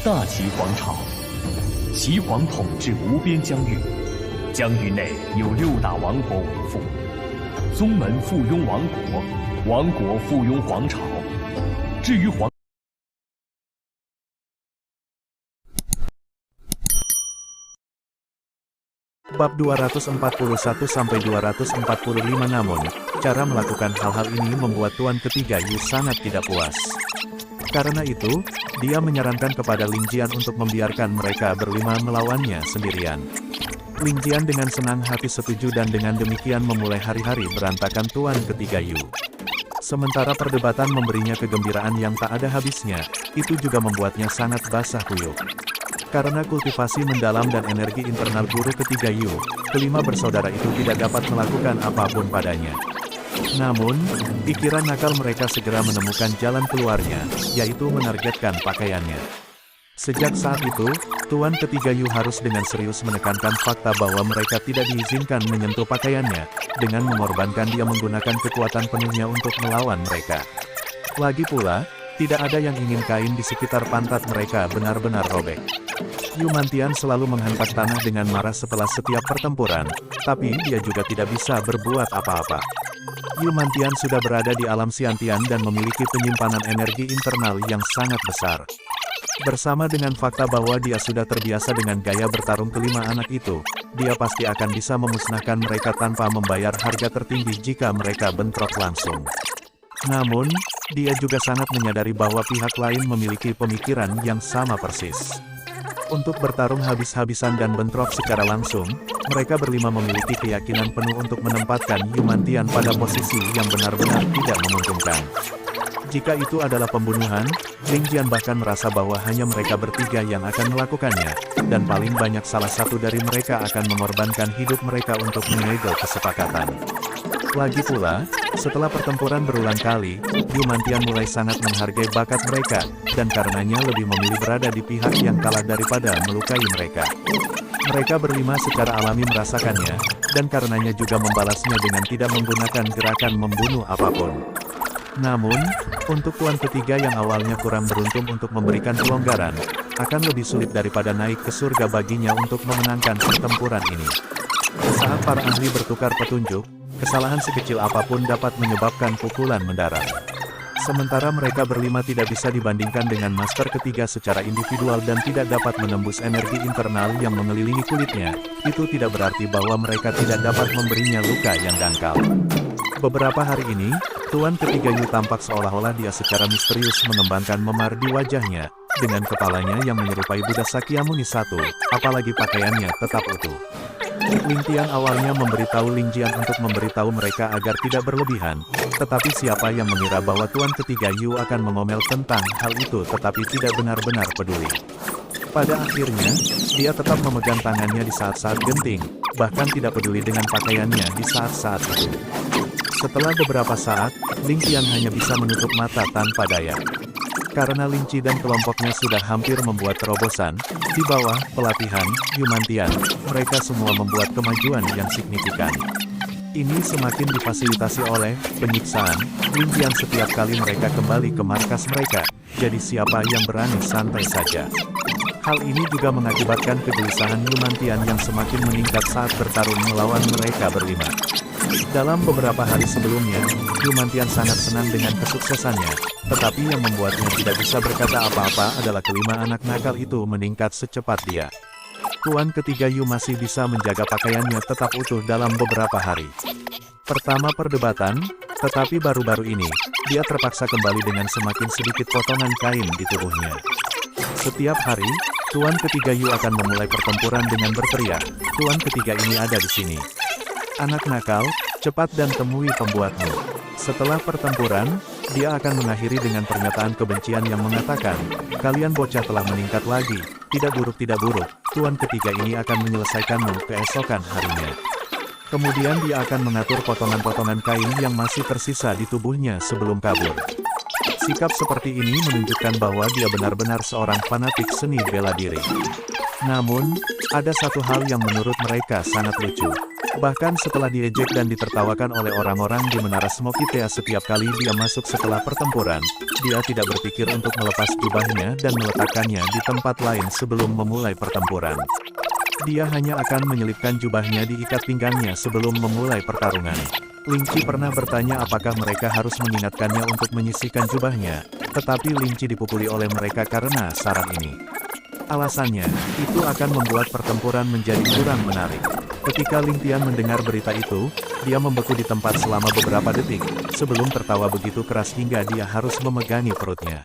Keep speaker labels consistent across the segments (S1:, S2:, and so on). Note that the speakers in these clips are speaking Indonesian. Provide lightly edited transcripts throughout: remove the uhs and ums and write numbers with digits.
S1: 大齐皇朝，齐皇统治无边疆域，疆域内有6大王国为父，宗门附庸王国，王国附庸皇朝。至于皇
S2: Bab 241-245. Namun, cara melakukan hal-hal ini membuat Tuan Ketiga Yu sangat tidak puas. Karena itu, dia menyarankan kepada Ling Jian untuk membiarkan mereka berlima melawannya sendirian. Ling Jian dengan senang hati setuju dan dengan demikian memulai hari-hari berantakan Tuan Ketiga Yu. Sementara perdebatan memberinya kegembiraan yang tak ada habisnya, itu juga membuatnya sangat basah kuyup. Karena kultivasi mendalam dan energi internal guru ketiga Yu, kelima bersaudara itu tidak dapat melakukan apapun padanya. Namun, pikiran nakal mereka segera menemukan jalan keluarnya, yaitu menargetkan pakaiannya. Sejak saat itu, Tuan Ketiga Yu harus dengan serius menekankan fakta bahwa mereka tidak diizinkan menyentuh pakaiannya, dengan mengorbankan dia menggunakan kekuatan penuhnya untuk melawan mereka. Lagi pula, tidak ada yang ingin kain di sekitar pantat mereka benar-benar robek. Yu Mantian selalu menghantam tanah dengan marah setelah setiap pertempuran, tapi dia juga tidak bisa berbuat apa-apa. Yu Mantian sudah berada di alam Xiantian dan memiliki penyimpanan energi internal yang sangat besar. Bersama dengan fakta bahwa dia sudah terbiasa dengan gaya bertarung kelima anak itu, dia pasti akan bisa memusnahkan mereka tanpa membayar harga tertinggi jika mereka bentrok langsung. Namun, dia juga sangat menyadari bahwa pihak lain memiliki pemikiran yang sama persis. Untuk bertarung habis-habisan dan bentrok secara langsung, mereka berlima memiliki keyakinan penuh untuk menempatkan Yu Mantian pada posisi yang benar-benar tidak menguntungkan. Jika itu adalah pembunuhan, Ling Jian bahkan merasa bahwa hanya mereka bertiga yang akan melakukannya, dan paling banyak salah satu dari mereka akan mengorbankan hidup mereka untuk menyegel kesepakatan. Lagi pula, setelah pertempuran berulang kali, Yu Mantian mulai sangat menghargai bakat mereka, dan karenanya lebih memilih berada di pihak yang kalah daripada melukai mereka. Mereka berlima secara alami merasakannya, dan karenanya juga membalasnya dengan tidak menggunakan gerakan membunuh apapun. Namun, untuk Tuan Ketiga yang awalnya kurang beruntung untuk memberikan kelonggaran, akan lebih sulit daripada naik ke surga baginya untuk memenangkan pertempuran ini. Saat para ahli bertukar petunjuk, kesalahan sekecil apapun dapat menyebabkan pukulan mendarat. Sementara mereka berlima tidak bisa dibandingkan dengan Master Ketiga secara individual dan tidak dapat menembus energi internal yang mengelilingi kulitnya, itu tidak berarti bahwa mereka tidak dapat memberinya luka yang dangkal. Beberapa hari ini, Tuan Ketiga Yu tampak seolah-olah dia secara misterius mengembangkan memar di wajahnya, dengan kepalanya yang menyerupai Buddha Sakyamuni I, apalagi pakaiannya tetap utuh. Ling Tian awalnya memberitahu Ling Jian untuk memberitahu mereka agar tidak berlebihan, tetapi siapa yang mengira bahwa Tuan Ketiga Yu akan mengomel tentang hal itu tetapi tidak benar-benar peduli. Pada akhirnya, dia tetap memegang tangannya di saat-saat genting, bahkan tidak peduli dengan pakaiannya di saat-saat itu. Setelah beberapa saat, Ling Tian hanya bisa menutup mata tanpa daya. Karena Ling Qi dan kelompoknya sudah hampir membuat terobosan, di bawah pelatihan Yu Mantian, mereka semua membuat kemajuan yang signifikan. Ini semakin difasilitasi oleh penyiksaan Ling Jian setiap kali mereka kembali ke markas mereka, jadi siapa yang berani santai saja. Hal ini juga mengakibatkan kegelisahan Yu Mantian yang semakin meningkat saat bertarung melawan mereka berlima. Dalam beberapa hari sebelumnya, Yu Mantian sangat senang dengan kesuksesannya, tetapi yang membuatnya tidak bisa berkata apa-apa adalah kelima anak nakal itu meningkat secepat dia. Tuan Ketiga Yu masih bisa menjaga pakaiannya tetap utuh dalam beberapa hari. Pertama perdebatan, tetapi baru-baru ini, dia terpaksa kembali dengan semakin sedikit potongan kain di tubuhnya. Setiap hari, Tuan Ketiga Yu akan memulai pertempuran dengan berteriak, "Tuan Ketiga ini ada di sini. Anak nakal, cepat dan temui pembuatmu." Setelah pertempuran, dia akan mengakhiri dengan pernyataan kebencian yang mengatakan, "Kalian bocah telah meningkat lagi, tidak buruk, Tuan Ketiga ini akan menyelesaikanmu keesokan harinya." Kemudian dia akan mengatur potongan-potongan kain yang masih tersisa di tubuhnya sebelum kabur. Sikap seperti ini menunjukkan bahwa dia benar-benar seorang fanatik seni bela diri. Namun, ada satu hal yang menurut mereka sangat lucu. Bahkan setelah diejek dan ditertawakan oleh orang-orang di Menara Smoky Tea setiap kali dia masuk setelah pertempuran, dia tidak berpikir untuk melepas jubahnya dan meletakkannya di tempat lain sebelum memulai pertempuran. Dia hanya akan menyelipkan jubahnya di ikat pinggangnya sebelum memulai pertarungan. Ling Chi pernah bertanya apakah mereka harus mengingatkannya untuk menyisihkan jubahnya, tetapi Ling Chi dipukuli oleh mereka karena syarat ini. Alasannya, itu akan membuat pertempuran menjadi kurang menarik. Ketika Ling Tian mendengar berita itu, dia membeku di tempat selama beberapa detik, sebelum tertawa begitu keras hingga dia harus memegangi perutnya.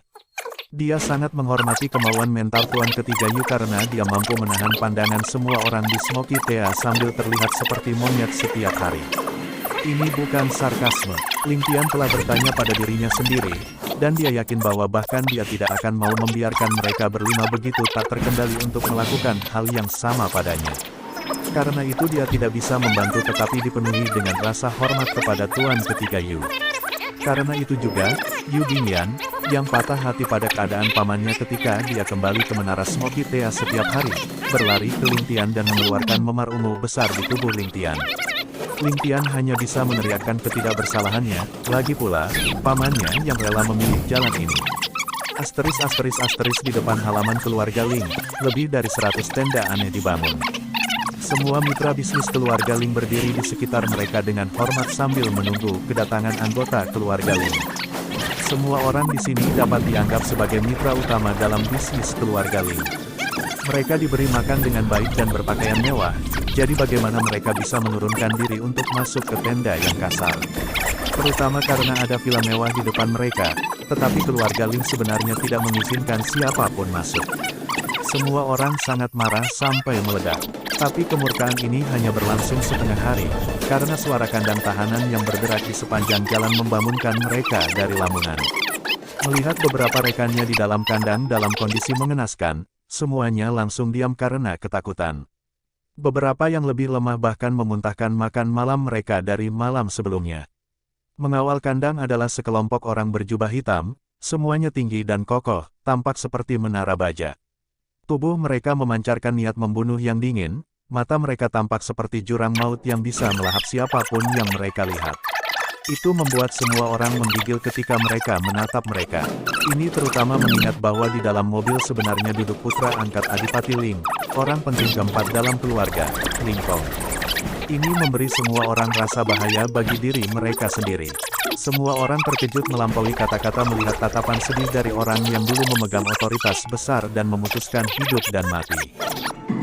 S2: Dia sangat menghormati kemauan mental Tuan Ketiga Yu karena dia mampu menahan pandangan semua orang di Smoky Tea sambil terlihat seperti monyet setiap hari. Ini bukan sarkasme. Ling Tian telah bertanya pada dirinya sendiri, dan dia yakin bahwa bahkan dia tidak akan mau membiarkan mereka berlima begitu tak terkendali untuk melakukan hal yang sama padanya. Karena itu dia tidak bisa membantu tetapi dipenuhi dengan rasa hormat kepada Tuan Ketiga Yu. Karena itu juga, Yu Bingyan, yang patah hati pada keadaan pamannya ketika dia kembali ke Menara Smoky Tea setiap hari, berlari ke Ling Tian dan mengeluarkan memar ungu besar di tubuh Ling Tian. Ling Tian hanya bisa meneriakkan ketidakbersalahannya, lagi pula, pamannya yang rela memilih jalan ini. Asterisk di depan halaman keluarga Ling, lebih dari 100 tenda aneh dibangun. Semua mitra bisnis keluarga Ling berdiri di sekitar mereka dengan hormat sambil menunggu kedatangan anggota keluarga Ling. Semua orang di sini dapat dianggap sebagai mitra utama dalam bisnis keluarga Ling. Mereka diberi makan dengan baik dan berpakaian mewah, jadi bagaimana mereka bisa menurunkan diri untuk masuk ke tenda yang kasar? Terutama karena ada villa mewah di depan mereka, tetapi keluarga Ling sebenarnya tidak mengizinkan siapapun masuk. Semua orang sangat marah sampai meledak. Tapi kemurkaan ini hanya berlangsung setengah hari, karena suara kandang tahanan yang bergerak di sepanjang jalan membangunkan mereka dari lamunan. Melihat beberapa rekannya di dalam kandang dalam kondisi mengenaskan, semuanya langsung diam karena ketakutan. Beberapa yang lebih lemah bahkan memuntahkan makan malam mereka dari malam sebelumnya. Mengawal kandang adalah sekelompok orang berjubah hitam, semuanya tinggi dan kokoh, tampak seperti menara baja. Tubuh mereka memancarkan niat membunuh yang dingin, mata mereka tampak seperti jurang maut yang bisa melahap siapapun yang mereka lihat. Itu membuat semua orang menggigil ketika mereka menatap mereka. Ini terutama mengingat bahwa di dalam mobil sebenarnya duduk putra angkat Adipati Ling, orang penting keempat dalam keluarga, Ling Kong. Ini memberi semua orang rasa bahaya bagi diri mereka sendiri. Semua orang terkejut melampaui kata-kata melihat tatapan sedih dari orang yang dulu memegang otoritas besar dan memutuskan hidup dan mati.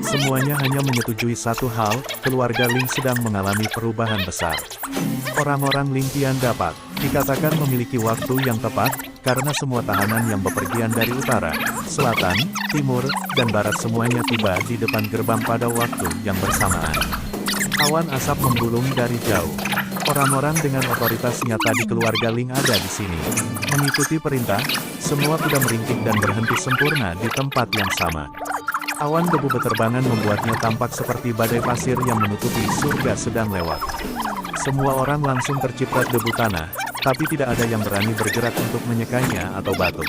S2: Semuanya hanya menyetujui satu hal, keluarga Ling sedang mengalami perubahan besar. Orang-orang Ling Tian dapat dikatakan memiliki waktu yang tepat, karena semua tahanan yang bepergian dari utara, selatan, timur, dan barat semuanya tiba di depan gerbang pada waktu yang bersamaan. Awan asap membumbung dari jauh. Orang-orang dengan otoritas nyata di keluarga Ling ada di sini. Mengikuti perintah, semua kuda meringkik dan berhenti sempurna di tempat yang sama. Awan debu beterbangan membuatnya tampak seperti badai pasir yang menutupi surga sedang lewat. Semua orang langsung terciprat debu tanah, tapi tidak ada yang berani bergerak untuk menyekainya atau batuk.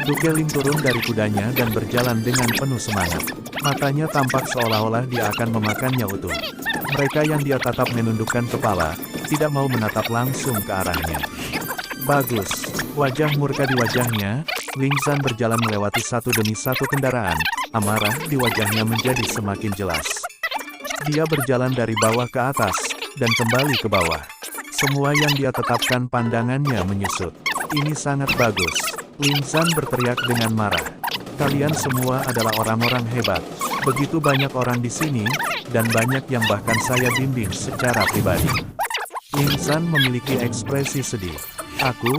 S2: Duke Ling turun dari kudanya dan berjalan dengan penuh semangat. Matanya tampak seolah-olah dia akan memakannya utuh. Mereka yang dia tatap menundukkan kepala, tidak mau menatap langsung ke arahnya. Bagus. Wajah murka di wajahnya, Ling Zhan berjalan melewati satu demi satu kendaraan, amarah di wajahnya menjadi semakin jelas. Dia berjalan dari bawah ke atas, dan kembali ke bawah. Semua yang dia tetapkan pandangannya menyusut. Ini sangat bagus. Ling Zhan berteriak dengan marah. Kalian semua adalah orang-orang hebat. Begitu banyak orang di sini, dan banyak yang bahkan saya bimbing secara pribadi. Ling Zhan memiliki ekspresi sedih. Aku,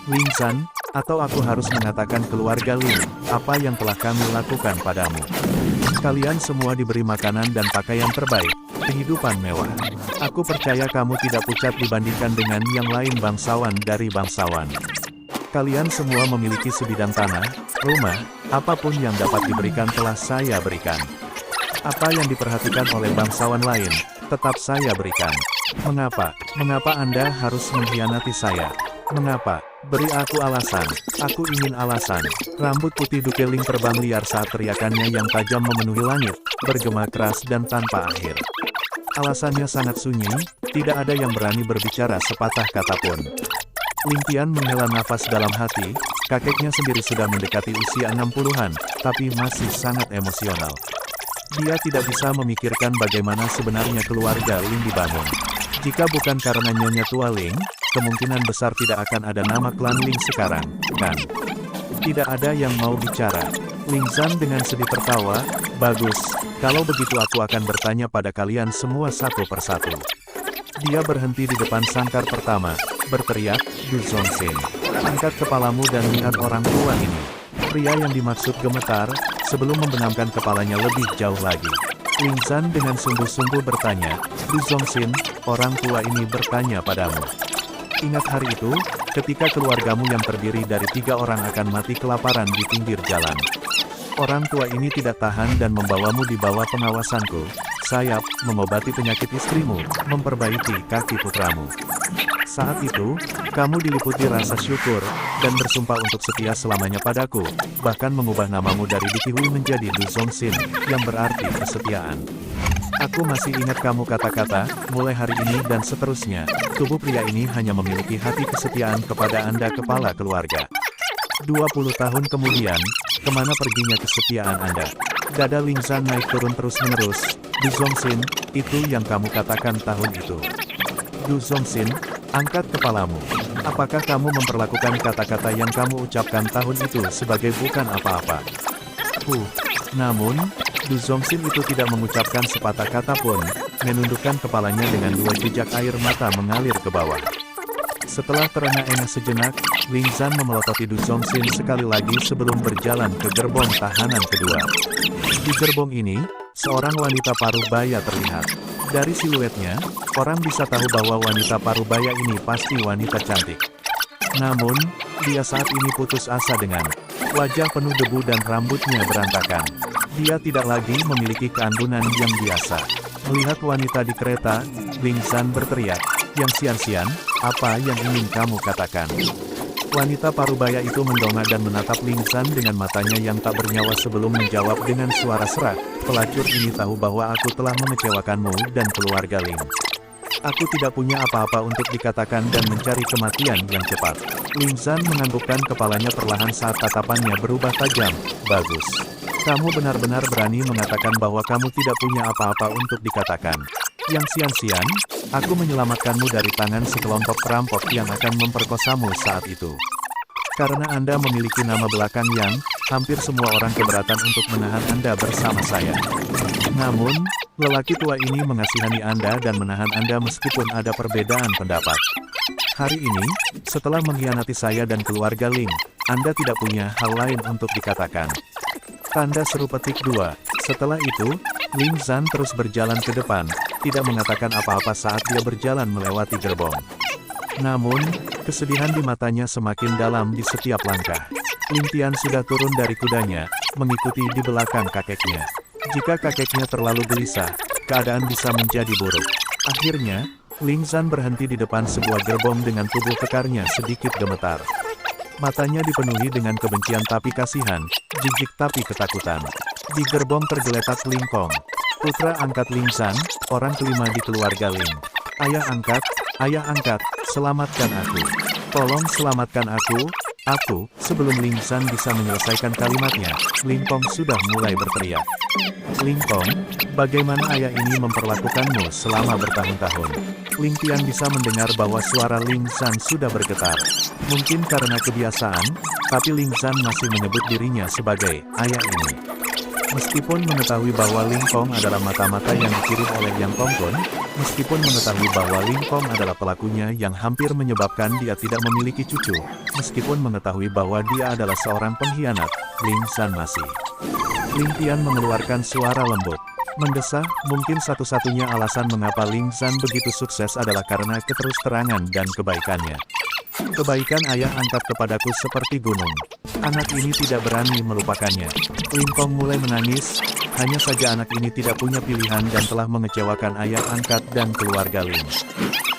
S2: Ling Zhan, atau aku harus mengatakan keluarga Ling, apa yang telah kami lakukan padamu. Kalian semua diberi makanan dan pakaian terbaik, kehidupan mewah. Aku percaya kamu tidak pucat dibandingkan dengan yang lain bangsawan dari bangsawan. Kalian semua memiliki sebidang tanah, rumah, apapun yang dapat diberikan telah saya berikan. Apa yang diperhatikan oleh bangsawan lain, tetap saya berikan. Mengapa? Mengapa Anda harus mengkhianati saya? Mengapa? Beri aku alasan. Aku ingin alasan. Rambut putih Duke Ling terbang liar saat teriakannya yang tajam memenuhi langit, bergema keras dan tanpa akhir. Alasannya sangat sunyi, tidak ada yang berani berbicara sepatah kata pun. Ling Tian menghela nafas dalam hati, kakeknya sendiri sudah mendekati usia 60-an, tapi masih sangat emosional. Dia tidak bisa memikirkan bagaimana sebenarnya keluarga Ling dibangun. Jika bukan karena Nyonya Tua Ling, kemungkinan besar tidak akan ada nama klan Ling sekarang, kan? Tidak ada yang mau bicara. Ling Zan dengan sedih tertawa, bagus, kalau begitu aku akan bertanya pada kalian semua satu persatu. Dia berhenti di depan sangkar pertama, berteriak, Du Zongxin. Angkat kepalamu dan lihat orang tua ini. Pria yang dimaksud gemetar, sebelum membenamkan kepalanya lebih jauh lagi. Ling Zan dengan sungguh-sungguh bertanya, Du Zongxin, orang tua ini bertanya padamu. Ingat hari itu, ketika keluargamu yang terdiri dari 3 orang akan mati kelaparan di pinggir jalan. Orang tua ini tidak tahan dan membawamu di bawah pengawasanku, Sayap, mengobati penyakit istrimu, memperbaiki kaki putramu. Saat itu, kamu diliputi rasa syukur, dan bersumpah untuk setia selamanya padaku, bahkan mengubah namamu dari Dikihui menjadi Du Zongxin, yang berarti kesetiaan. Aku masih ingat kamu kata-kata, mulai hari ini dan seterusnya, tubuh pria ini hanya memiliki hati kesetiaan kepada Anda kepala keluarga. 20 tahun kemudian, kemana perginya kesetiaan Anda? Dada Ling Zan naik turun terus-menerus. Du Zongxin, itu yang kamu katakan tahun itu. Du Zongxin, angkat kepalamu. Apakah kamu memperlakukan kata-kata yang kamu ucapkan tahun itu sebagai bukan apa-apa? Namun, Du Zongxin itu tidak mengucapkan sepatah kata pun, menundukkan kepalanya dengan 2 jejak air mata mengalir ke bawah. Setelah terengah-engah sejenak, Ling Zan memelototi Du Zongxin sekali lagi sebelum berjalan ke gerbong tahanan kedua. Di gerbong ini, seorang wanita paruh baya terlihat. Dari siluetnya, orang bisa tahu bahwa wanita paruh baya ini pasti wanita cantik. Namun, dia saat ini putus asa dengan wajah penuh debu dan rambutnya berantakan. Dia tidak lagi memiliki keanggunan yang biasa. Melihat wanita di kereta, Ling Zan berteriak, "Yang Xian-Xian, apa yang ingin kamu katakan?" Wanita parubaya itu mendongak dan menatap Ling Zan dengan matanya yang tak bernyawa sebelum menjawab dengan suara serak, "Pelacur ini tahu bahwa aku telah mengecewakanmu dan keluarga Ling. Aku tidak punya apa-apa untuk dikatakan dan mencari kematian yang cepat." Ling Zan menganggukkan kepalanya perlahan saat tatapannya berubah tajam. "Bagus. Kamu benar-benar berani mengatakan bahwa kamu tidak punya apa-apa untuk dikatakan. Yang Xian-Xian, aku menyelamatkanmu dari tangan sekelompok perampok yang akan memperkosamu saat itu. Karena Anda memiliki nama belakang yang, hampir semua orang keberatan untuk menahan Anda bersama saya. Namun, lelaki tua ini mengasihani Anda dan menahan Anda meskipun ada perbedaan pendapat. Hari ini, setelah mengkhianati saya dan keluarga Ling, Anda tidak punya hal lain untuk dikatakan." Tanda seru petik 2. Setelah itu, Ling Zan terus berjalan ke depan, tidak mengatakan apa-apa saat dia berjalan melewati gerbong. Namun, kesedihan di matanya semakin dalam di setiap langkah. Ling Tian sudah turun dari kudanya, mengikuti di belakang kakeknya. Jika kakeknya terlalu gelisah, keadaan bisa menjadi buruk. Akhirnya, Ling Zan berhenti di depan sebuah gerbong dengan tubuh kekarnya sedikit gemetar. Matanya dipenuhi dengan kebencian tapi kasihan, jijik tapi ketakutan. Di gerbong tergeletak Ling Kong, putra angkat Ling Zan, orang kelima di keluarga Ling. Ayah angkat, selamatkan aku. Tolong selamatkan aku. Sebelum Ling Zan bisa menyelesaikan kalimatnya, Ling Kong sudah mulai berteriak. Ling Kong, bagaimana ayah ini memperlakukanmu selama bertahun-tahun? Ling Tian bisa mendengar bahwa suara Ling Zan sudah bergetar. Mungkin karena kebiasaan, tapi Ling Zan masih menyebut dirinya sebagai ayah ini. Meskipun mengetahui bahwa Ling Kong adalah mata-mata yang dikirim oleh Yang Kongkun, meskipun mengetahui bahwa Ling Kong adalah pelakunya yang hampir menyebabkan dia tidak memiliki cucu, meskipun mengetahui bahwa dia adalah seorang pengkhianat, Ling Zan masih. Ling Tian mengeluarkan suara lembut. Mendesah, mungkin satu-satunya alasan mengapa Ling Zan begitu sukses adalah karena keterus-terangan dan kebaikannya. Kebaikan ayah angkat kepadaku seperti gunung. Anak ini tidak berani melupakannya. Ling Kong mulai menangis, hanya saja anak ini tidak punya pilihan dan telah mengecewakan ayah angkat dan keluarga Ling.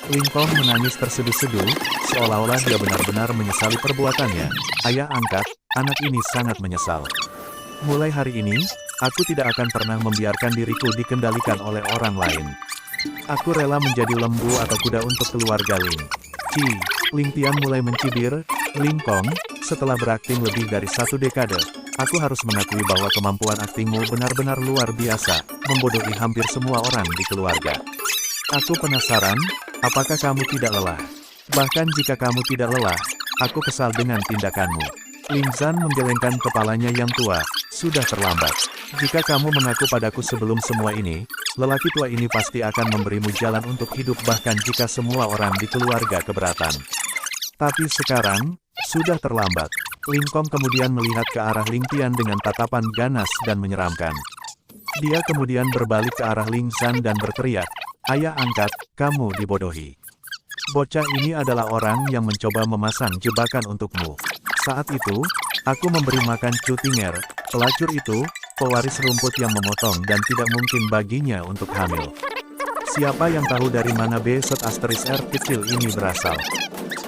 S2: Ling Kong menangis terseduh-seduh, seolah-olah dia benar-benar menyesali perbuatannya. Ayah angkat, anak ini sangat menyesal. Mulai hari ini, aku tidak akan pernah membiarkan diriku dikendalikan oleh orang lain. Aku rela menjadi lembu atau kuda untuk keluarga Ling. Ling Tian mulai mencibir. Ling Kong, setelah berakting lebih dari 1 dekade, aku harus mengakui bahwa kemampuan aktingmu benar-benar luar biasa, membodohi hampir semua orang di keluarga. Aku penasaran, apakah kamu tidak lelah? Bahkan jika kamu tidak lelah, aku kesal dengan tindakanmu. Ling Zhan menggelengkan kepalanya yang tua. Sudah terlambat. Jika kamu mengaku padaku sebelum semua ini, lelaki tua ini pasti akan memberimu jalan untuk hidup bahkan jika semua orang di keluarga keberatan. Tapi sekarang, sudah terlambat. Ling Kong kemudian melihat ke arah Ling Tian dengan tatapan ganas dan menyeramkan. Dia kemudian berbalik ke arah Ling Zhan dan berteriak, "Ayah angkat, kamu dibodohi. Bocah ini adalah orang yang mencoba memasang jebakan untukmu. Saat itu, aku memberi makan Chu Tinger, pelacur itu, pewaris rumput yang memotong dan tidak mungkin baginya untuk hamil. Siapa yang tahu dari mana beset asteris R kecil ini berasal?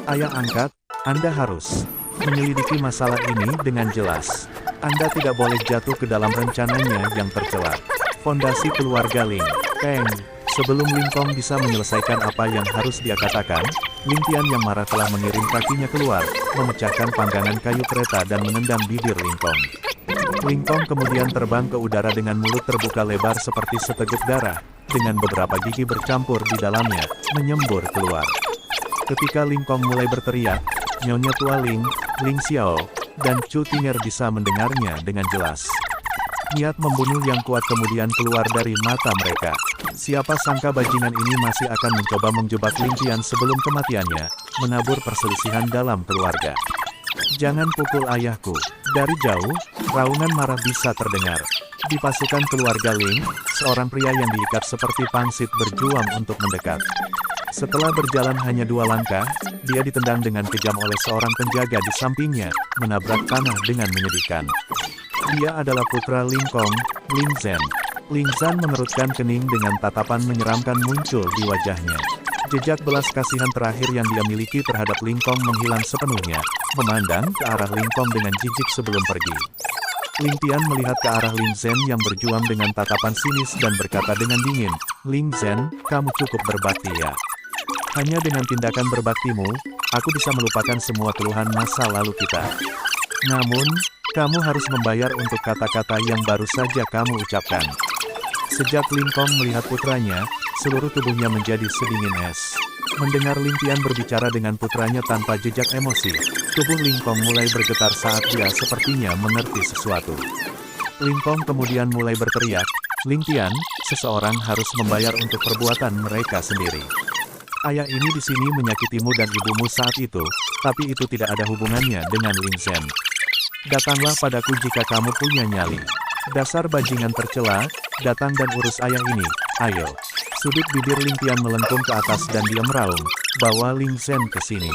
S2: Ayah angkat, Anda harus menyelidiki masalah ini dengan jelas. Anda tidak boleh jatuh ke dalam rencananya yang tercela. Fondasi keluarga Ling. Peng. Sebelum Ling Kong bisa menyelesaikan apa yang harus dia katakan, Ling Tian yang marah telah mengirim kakinya keluar, memecahkan panggangan kayu kereta dan menendang bibir Ling Kong. Ling Kong kemudian terbang ke udara dengan mulut terbuka lebar seperti seteguk darah, dengan beberapa gigi bercampur di dalamnya, menyembur keluar. Ketika Ling Kong mulai berteriak, Nyonya tua Ling, Ling Xiao, dan Chu Tinger bisa mendengarnya dengan jelas. Niat membunuh yang kuat kemudian keluar dari mata mereka. Siapa sangka bajingan ini masih akan mencoba menjebak Ling Tian sebelum kematiannya, menabur perselisihan dalam keluarga. Jangan pukul ayahku. Dari jauh, raungan marah bisa terdengar. Di pasukan keluarga Ling, seorang pria yang diikat seperti pangsit berjuang untuk mendekat. Setelah berjalan hanya 2 langkah, dia ditendang dengan kejam oleh seorang penjaga di sampingnya, menabrak tanah dengan menyedihkan. Dia adalah putra Ling Kong, Ling Zhen. Ling Zhen mengerutkan kening dengan tatapan menyeramkan muncul di wajahnya. Jejak belas kasihan terakhir yang dia miliki terhadap Ling Kong menghilang sepenuhnya, memandang ke arah Ling Kong dengan jijik sebelum pergi. Ling Tian melihat ke arah Ling Zhen yang berjuang dengan tatapan sinis dan berkata dengan dingin, "Ling Zhen, kamu cukup berbakti ya. Hanya dengan tindakan berbaktimu, aku bisa melupakan semua keluhan masa lalu kita. Namun, kamu harus membayar untuk kata-kata yang baru saja kamu ucapkan." Sejak Ling Kong melihat putranya, seluruh tubuhnya menjadi sedingin es. Mendengar Ling Tian berbicara dengan putranya tanpa jejak emosi, tubuh Ling Kong mulai bergetar saat dia sepertinya mengerti sesuatu. Ling Kong kemudian mulai berteriak, "Ling Tian, seseorang harus membayar untuk perbuatan mereka sendiri. Ayah ini di sini menyakitimu dan ibumu saat itu, tapi itu tidak ada hubungannya dengan Ling Zhen. Datanglah padaku jika kamu punya nyali. Dasar bajingan tercela, datang dan urus ayah ini, ayo." Sudut bibir Ling Tian melengkung ke atas dan dia meraung, "Bawa Ling Zhen ke sini."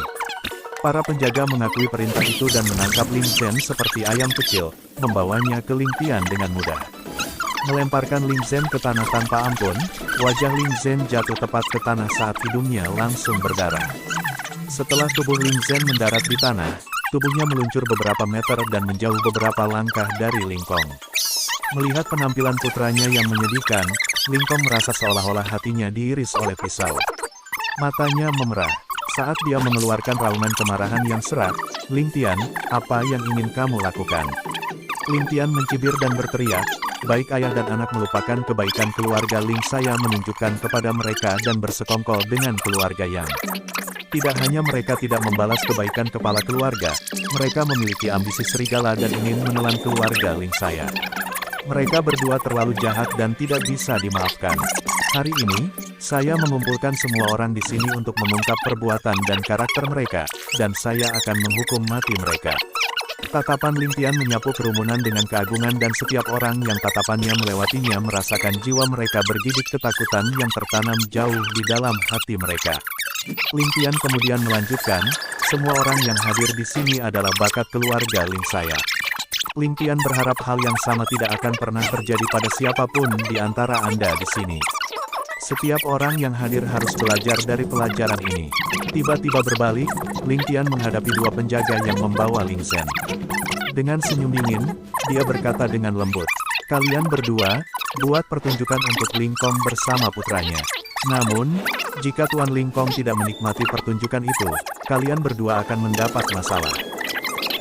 S2: Para penjaga mengakui perintah itu dan menangkap Ling Zhen seperti ayam kecil, membawanya ke Ling Tian dengan mudah. Melemparkan Ling Zhen ke tanah tanpa ampun, wajah Ling Zhen jatuh tepat ke tanah saat hidungnya langsung berdarah. Setelah tubuh Ling Zhen mendarat di tanah, tubuhnya meluncur beberapa meter dan menjauh beberapa langkah dari Ling Kong. Melihat penampilan putranya yang menyedihkan, Ling Kong merasa seolah-olah hatinya diiris oleh pisau. Matanya memerah. Saat dia mengeluarkan raungan kemarahan yang serak, "Ling Tian, apa yang ingin kamu lakukan?" Ling Tian mencibir dan berteriak, "Baik ayah dan anak melupakan kebaikan keluarga Ling, saya menunjukkan kepada mereka dan bersekongkol dengan keluarga Yang. Tidak hanya mereka tidak membalas kebaikan kepala keluarga, mereka memiliki ambisi serigala dan ingin menelan keluarga Ling saya. Mereka berdua terlalu jahat dan tidak bisa dimaafkan. Hari ini, saya mengumpulkan semua orang di sini untuk mengungkap perbuatan dan karakter mereka, dan saya akan menghukum mati mereka." Tatapan Ling Tian menyapu kerumunan dengan keagungan dan setiap orang yang tatapannya melewatinya merasakan jiwa mereka bergidik ketakutan yang tertanam jauh di dalam hati mereka. Ling Tian kemudian melanjutkan, "Semua orang yang hadir di sini adalah bakat keluarga Ling saya. Ling Tian berharap hal yang sama tidak akan pernah terjadi pada siapapun di antara Anda di sini. Setiap orang yang hadir harus belajar dari pelajaran ini." Tiba-tiba berbalik, Ling Tian menghadapi 2 penjaga yang membawa Ling Zhen. Dengan senyum dingin, dia berkata dengan lembut, "Kalian berdua, buat pertunjukan untuk Ling Kong bersama putranya. Namun, jika Tuan Ling Kong tidak menikmati pertunjukan itu, kalian berdua akan mendapat masalah.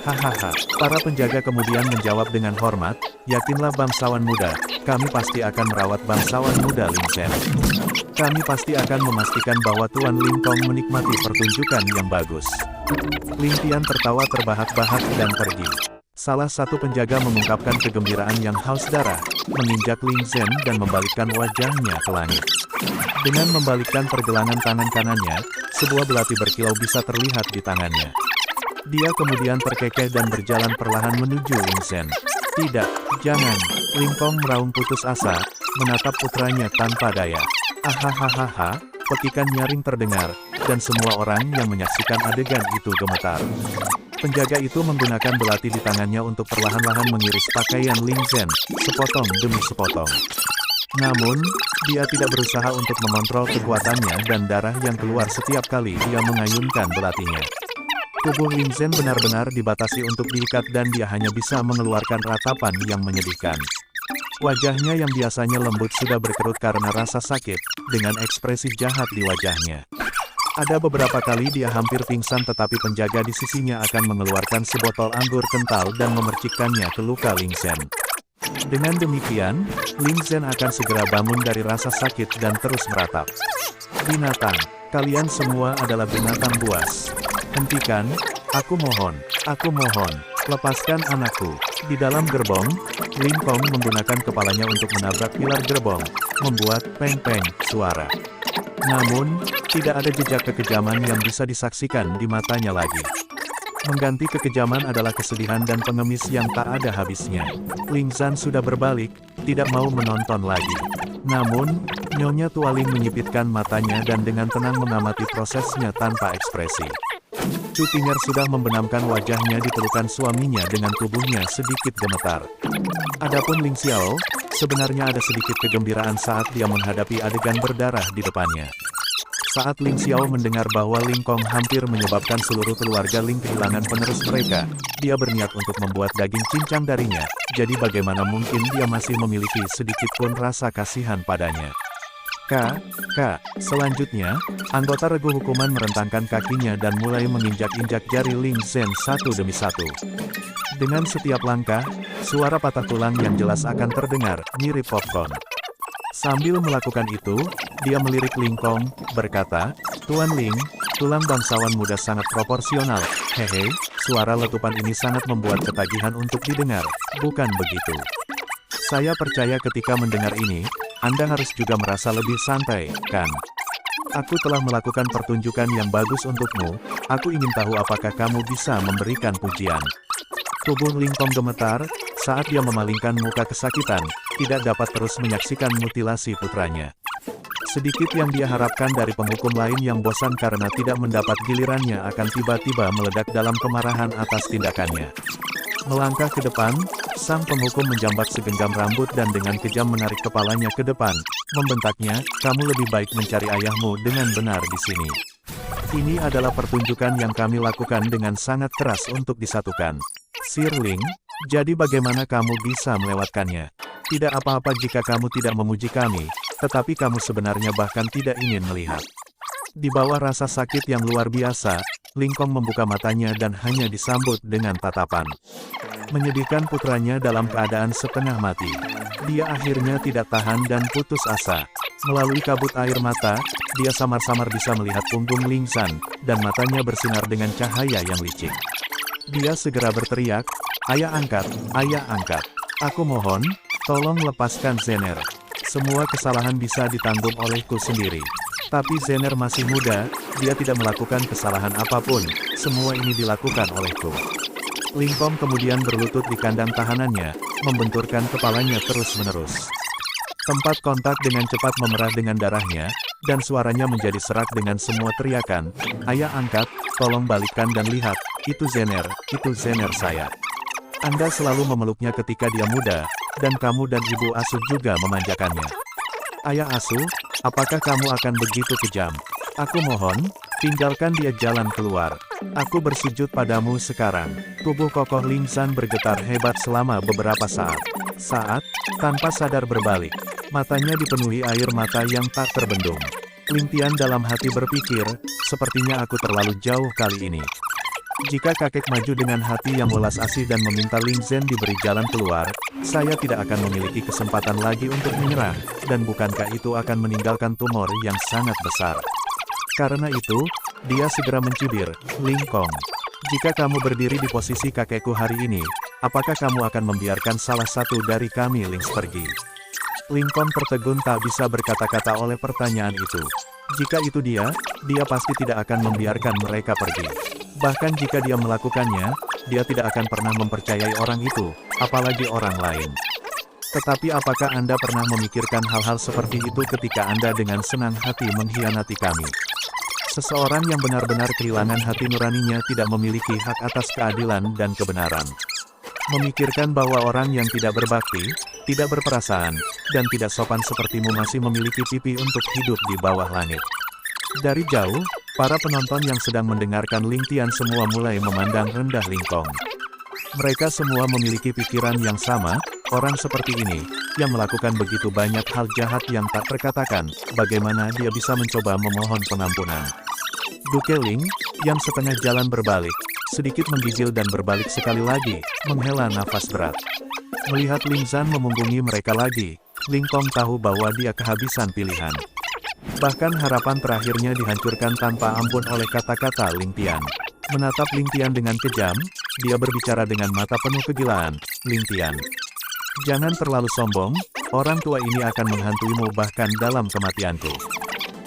S2: Hahaha, para penjaga kemudian menjawab dengan hormat, yakinlah bangsawan muda, kami pasti akan merawat bangsawan muda Ling Zhen. Kami pasti akan memastikan bahwa Tuan Ling Kong menikmati pertunjukan yang bagus. Ling Tian tertawa terbahak-bahak dan pergi. Salah satu penjaga mengungkapkan kegembiraan yang haus darah, menginjak Ling Zhen dan membalikkan wajahnya ke langit. Dengan membalikkan pergelangan tangan kanannya, sebuah belati berkilau bisa terlihat di tangannya. Dia kemudian terkekeh dan berjalan perlahan menuju Ling Zhen. Tidak, jangan. Ling Kong meraung putus asa, menatap putranya tanpa daya. Ahahaha, petikan nyaring terdengar, dan semua orang yang menyaksikan adegan itu gemetar. Penjaga itu menggunakan belati di tangannya untuk perlahan-lahan mengiris pakaian Ling Zhen, sepotong demi sepotong. Namun, dia tidak berusaha untuk mengontrol kekuatannya dan darah yang keluar setiap kali dia mengayunkan belatinya. Tubuh Ling Zhen benar-benar dibatasi untuk diikat dan dia hanya bisa mengeluarkan ratapan yang menyedihkan. Wajahnya yang biasanya lembut sudah berkerut karena rasa sakit, dengan ekspresi jahat di wajahnya. Ada beberapa kali dia hampir pingsan tetapi penjaga di sisinya akan mengeluarkan sebotol anggur kental dan memercikkannya ke luka Ling Zhen. Dengan demikian, Ling Zhen akan segera bangun dari rasa sakit dan terus meratap. Binatang, kalian semua adalah binatang buas. Hentikan, aku mohon, lepaskan anakku. Di dalam gerbong, Ling Kong menggunakan kepalanya untuk menabrak pilar gerbong, membuat peng-peng suara. Namun, tidak ada jejak kekejaman yang bisa disaksikan di matanya lagi. Mengganti kekejaman adalah kesedihan dan pengemis yang tak ada habisnya. Ling Zhen sudah berbalik, tidak mau menonton lagi. Namun, Nyonya Tualing menyipitkan matanya dan dengan tenang mengamati prosesnya tanpa ekspresi. Chu Ting'er sudah membenamkan wajahnya di pelukan suaminya dengan tubuhnya sedikit gemetar. Adapun Ling Xiao, sebenarnya ada sedikit kegembiraan saat dia menghadapi adegan berdarah di depannya. Saat Ling Xiao mendengar bahwa Ling Kong hampir menyebabkan seluruh keluarga Ling kehilangan penerus mereka, dia berniat untuk membuat daging cincang darinya, jadi bagaimana mungkin dia masih memiliki sedikit pun rasa kasihan padanya. Selanjutnya, anggota regu hukuman merentangkan kakinya dan mulai menginjak-injak jari Ling Zhen satu demi satu. Dengan setiap langkah, suara patah tulang yang jelas akan terdengar, mirip popcorn. Sambil melakukan itu, dia melirik Ling Kong, berkata, Tuan Ling, tulang bangsawan muda sangat proporsional, hehe, suara letupan ini sangat membuat ketagihan untuk didengar, bukan begitu? Saya percaya ketika mendengar ini, Anda harus juga merasa lebih santai, kan? Aku telah melakukan pertunjukan yang bagus untukmu, aku ingin tahu apakah kamu bisa memberikan pujian. Tubuh Ling Kong gemetar, saat dia memalingkan muka kesakitan, tidak dapat terus menyaksikan mutilasi putranya. Sedikit yang dia harapkan dari penghukum lain yang bosan karena tidak mendapat gilirannya akan tiba-tiba meledak dalam kemarahan atas tindakannya. Melangkah ke depan, sang penghukum menjambat segenggam rambut dan dengan kejam menarik kepalanya ke depan, membentaknya, kamu lebih baik mencari ayahmu dengan benar di sini. Ini adalah pertunjukan yang kami lakukan dengan sangat keras untuk disatukan. Sir Ling, jadi bagaimana kamu bisa melewatkannya? Tidak apa-apa jika kamu tidak memuji kami, tetapi kamu sebenarnya bahkan tidak ingin melihat. Di bawah rasa sakit yang luar biasa, Ling Kong membuka matanya dan hanya disambut dengan tatapan. Menyedihkan putranya dalam keadaan setengah mati. Dia akhirnya tidak tahan dan putus asa. Melalui kabut air mata, dia samar-samar bisa melihat punggung Ling Zhen, dan matanya bersinar dengan cahaya yang licik. Dia segera berteriak, ayah angkat, aku mohon, tolong lepaskan Zener. Semua kesalahan bisa ditanggung olehku sendiri. Tapi Zener masih muda, dia tidak melakukan kesalahan apapun, semua ini dilakukan olehku. Ling Kong kemudian berlutut di kandang tahanannya, membenturkan kepalanya terus-menerus. Tempat kontak dengan cepat memerah dengan darahnya, dan suaranya menjadi serak dengan semua teriakan, ayah angkat, tolong balikkan dan lihat, itu Zener saya. Anda selalu memeluknya ketika dia muda, dan kamu dan ibu asuh juga memanjakannya. Ayah asuh, apakah kamu akan begitu kejam? Aku mohon, tinggalkan dia jalan keluar. Aku bersujud padamu sekarang. Tubuh kokoh Ling Zhen bergetar hebat selama beberapa saat. Tanpa sadar berbalik. Matanya dipenuhi air mata yang tak terbendung. Lingtian dalam hati berpikir, sepertinya aku terlalu jauh kali ini. Jika kakek maju dengan hati yang welas asih dan meminta Ling Zhen diberi jalan keluar, saya tidak akan memiliki kesempatan lagi untuk menyerang, dan bukankah itu akan meninggalkan tumor yang sangat besar. Karena itu, dia segera mencibir, Ling Kong. Jika kamu berdiri di posisi kakekku hari ini, apakah kamu akan membiarkan salah satu dari kami Lings pergi? Ling Kong tertegun tak bisa berkata-kata oleh pertanyaan itu. Jika itu dia pasti tidak akan membiarkan mereka pergi. Bahkan jika dia melakukannya, dia tidak akan pernah mempercayai orang itu, apalagi orang lain. Tetapi apakah Anda pernah memikirkan hal-hal seperti itu ketika Anda dengan senang hati mengkhianati kami? Seseorang yang benar-benar kehilangan hati nuraninya tidak memiliki hak atas keadilan dan kebenaran. Memikirkan bahwa orang yang tidak berbakti, tidak berperasaan, dan tidak sopan sepertimu masih memiliki pipi untuk hidup di bawah langit. Dari jauh, para penonton yang sedang mendengarkan Lingtian semua mulai memandang rendah Ling Kong. Mereka semua memiliki pikiran yang sama, orang seperti ini, yang melakukan begitu banyak hal jahat yang tak terkatakan, bagaimana dia bisa mencoba memohon pengampunan. Duke Ling, yang setengah jalan berbalik, sedikit menggigil dan berbalik sekali lagi, menghela nafas berat. Melihat Ling Zhan memunggungi mereka lagi, Ling Kong tahu bahwa dia kehabisan pilihan. Bahkan harapan terakhirnya dihancurkan tanpa ampun oleh kata-kata Lingtian. Menatap Lingtian dengan kejam, dia berbicara dengan mata penuh kegilaan, Lingtian. Jangan terlalu sombong, orang tua ini akan menghantuimu bahkan dalam kematianku.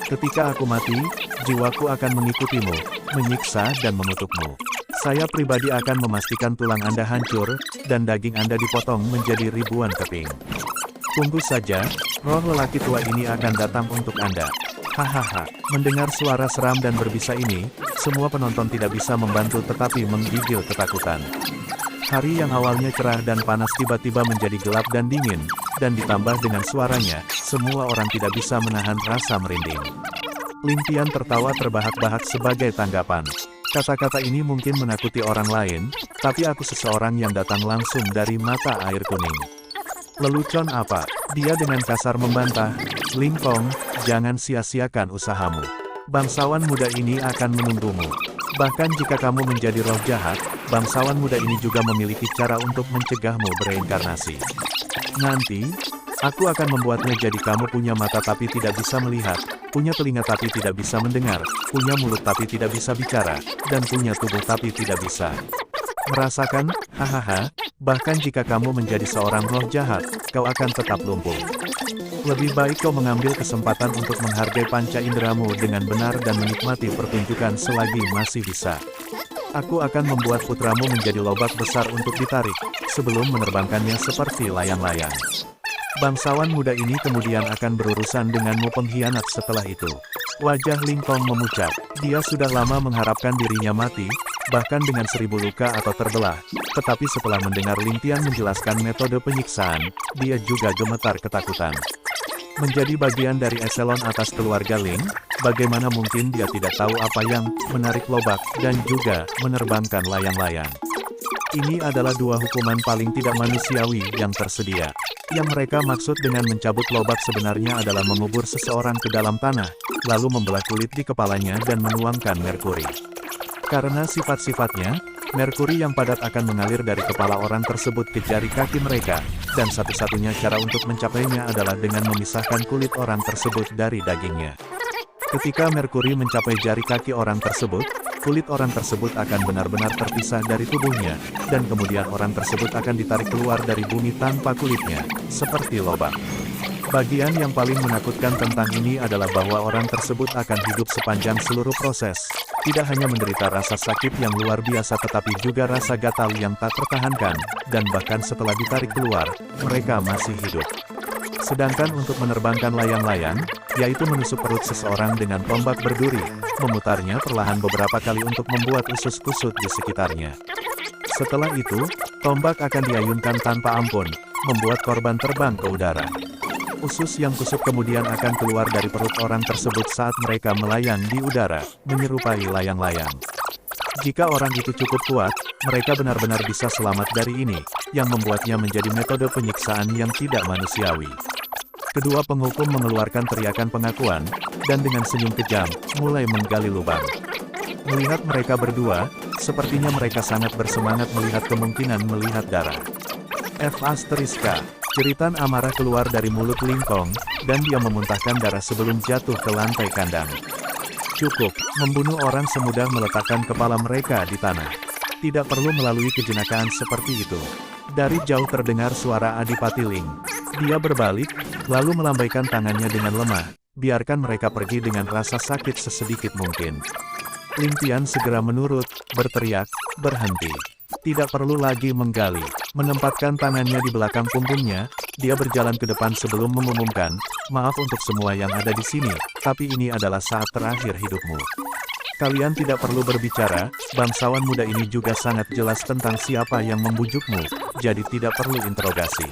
S2: Ketika aku mati, jiwaku akan mengikutimu, menyiksa dan mengutukmu. Saya pribadi akan memastikan tulang Anda hancur, dan daging Anda dipotong menjadi ribuan keping. Tunggu saja, roh lelaki tua ini akan datang untuk Anda. Hahaha, mendengar suara seram dan berbisa ini, semua penonton tidak bisa membantu tetapi menggigil ketakutan. Hari yang awalnya cerah dan panas tiba-tiba menjadi gelap dan dingin, dan ditambah dengan suaranya, semua orang tidak bisa menahan rasa merinding. Lingtian tertawa terbahak-bahak sebagai tanggapan. Kata-kata ini mungkin menakuti orang lain, tapi aku seseorang yang datang langsung dari mata air kuning. Lelucon apa? Dia dengan kasar membantah, Ling Kong, jangan sia-siakan usahamu. Bangsawan muda ini akan menunggumu. Bahkan jika kamu menjadi roh jahat, bangsawan muda ini juga memiliki cara untuk mencegahmu bereinkarnasi. Nanti, aku akan membuatnya jadi kamu punya mata tapi tidak bisa melihat, punya telinga tapi tidak bisa mendengar, punya mulut tapi tidak bisa bicara, dan punya tubuh tapi tidak bisa merasakan, hahaha, bahkan jika kamu menjadi seorang roh jahat, kau akan tetap lumpuh. Lebih baik kau mengambil kesempatan untuk menghargai panca inderamu dengan benar dan menikmati pertunjukan selagi masih bisa. Aku akan membuat putramu menjadi lobak besar untuk ditarik, sebelum menerbangkannya seperti layang-layang. Bangsawan muda ini kemudian akan berurusan denganmu pengkhianat setelah itu. Wajah Ling Kong memucat, dia sudah lama mengharapkan dirinya mati, bahkan dengan 1000 luka atau terbelah, tetapi setelah mendengar Lingtian menjelaskan metode penyiksaan, dia juga gemetar ketakutan. Menjadi bagian dari eselon atas keluarga Ling, bagaimana mungkin dia tidak tahu apa yang menarik lobak dan juga menerbangkan layang-layang. Ini adalah dua hukuman paling tidak manusiawi yang tersedia. Yang mereka maksud dengan mencabut lobak sebenarnya adalah mengubur seseorang ke dalam tanah, lalu membelah kulit di kepalanya dan menuangkan merkuri. Karena sifat-sifatnya, merkuri yang padat akan mengalir dari kepala orang tersebut ke jari kaki mereka, dan satu-satunya cara untuk mencapainya adalah dengan memisahkan kulit orang tersebut dari dagingnya. Ketika merkuri mencapai jari kaki orang tersebut, kulit orang tersebut akan benar-benar terpisah dari tubuhnya, dan kemudian orang tersebut akan ditarik keluar dari bumi tanpa kulitnya, seperti lobak. Bagian yang paling menakutkan tentang ini adalah bahwa orang tersebut akan hidup sepanjang seluruh proses. Tidak hanya menderita rasa sakit yang luar biasa tetapi juga rasa gatal yang tak tertahankan, dan bahkan setelah ditarik keluar, mereka masih hidup. Sedangkan untuk menerbangkan layang-layang, yaitu menusuk perut seseorang dengan tombak berduri, memutarnya perlahan beberapa kali untuk membuat usus kusut di sekitarnya. Setelah itu, tombak akan diayunkan tanpa ampun, membuat korban terbang ke udara. Usus yang kusut kemudian akan keluar dari perut orang tersebut saat mereka melayang di udara, menyerupai layang-layang. Jika orang itu cukup kuat, mereka benar-benar bisa selamat dari ini, yang membuatnya menjadi metode penyiksaan yang tidak manusiawi. Kedua penghukum mengeluarkan teriakan pengakuan, dan dengan senyum kejam, mulai menggali lubang. Melihat mereka berdua, sepertinya mereka sangat bersemangat melihat kemungkinan melihat darah. Jeritan amarah keluar dari mulut Lingkong, dan dia memuntahkan darah sebelum jatuh ke lantai kandang. Cukup, membunuh orang semudah meletakkan kepala mereka di tanah. Tidak perlu melalui kejenakaan seperti itu. Dari jauh terdengar suara Adipati Ling. Dia berbalik, lalu melambaikan tangannya dengan lemah. Biarkan mereka pergi dengan rasa sakit sesedikit mungkin. Ling Tian segera menurut, berteriak, berhenti. Tidak perlu lagi menggali. Menempatkan tangannya di belakang punggungnya, dia berjalan ke depan sebelum mengumumkan, maaf untuk semua yang ada di sini, tapi ini adalah saat terakhir hidupmu. Kalian tidak perlu berbicara, bangsawan muda ini juga sangat jelas tentang siapa yang membujukmu, jadi tidak perlu interogasi.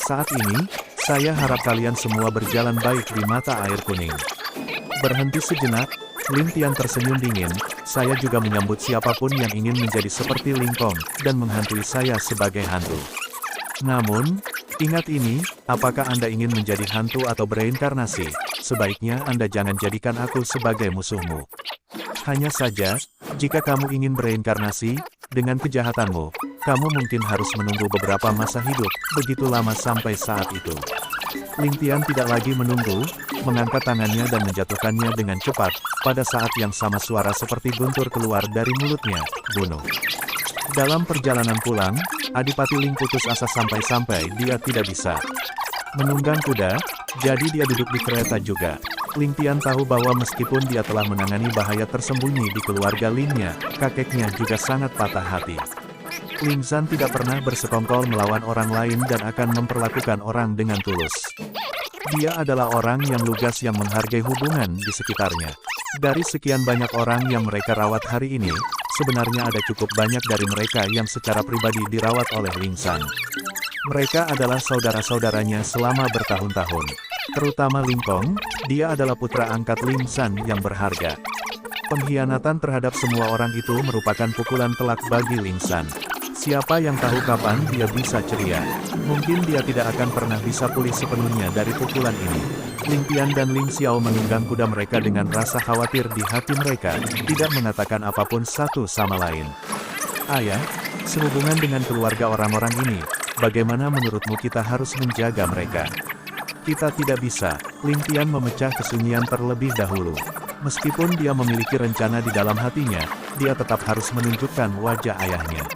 S2: Saat ini, saya harap kalian semua berjalan baik di mata air kuning. Berhenti sejenak, Ling Tian tersenyum dingin, saya juga menyambut siapapun yang ingin menjadi seperti Lingkong, dan menghantui saya sebagai hantu. Namun, ingat ini, apakah Anda ingin menjadi hantu atau bereinkarnasi, sebaiknya Anda jangan jadikan aku sebagai musuhmu. Hanya saja, jika kamu ingin bereinkarnasi, dengan kejahatanmu, kamu mungkin harus menunggu beberapa masa hidup, begitu lama sampai saat itu. Ling Tian tidak lagi menunggu, mengangkat tangannya dan menjatuhkannya dengan cepat, pada saat yang sama suara seperti guntur keluar dari mulutnya, bunuh. Dalam perjalanan pulang, Adipati Ling putus asa sampai-sampai dia tidak bisa menunggang kuda, jadi dia duduk di kereta juga. Ling Tian tahu bahwa meskipun dia telah menangani bahaya tersembunyi di keluarga Lingnya, kakeknya juga sangat patah hati. Ling Zan tidak pernah bersekongkol melawan orang lain dan akan memperlakukan orang dengan tulus. Dia adalah orang yang lugas yang menghargai hubungan di sekitarnya. Dari sekian banyak orang yang mereka rawat hari ini, sebenarnya ada cukup banyak dari mereka yang secara pribadi dirawat oleh Ling Zan. Mereka adalah saudara-saudaranya selama bertahun-tahun. Terutama Lingkong, dia adalah putra angkat Ling Zan yang berharga. Pengkhianatan terhadap semua orang itu merupakan pukulan telak bagi Ling Zan. Siapa yang tahu kapan dia bisa ceria? Mungkin dia tidak akan pernah bisa pulih sepenuhnya dari pukulan ini. Ling Tian dan Ling Xiao menunggang kuda mereka dengan rasa khawatir di hati mereka, tidak mengatakan apapun satu sama lain. Ayah, sehubungan dengan keluarga orang-orang ini, bagaimana menurutmu kita harus menjaga mereka? Kita tidak bisa. Ling Tian memecah kesunyian terlebih dahulu. Meskipun dia memiliki rencana di dalam hatinya, dia tetap harus menunjukkan wajah ayahnya.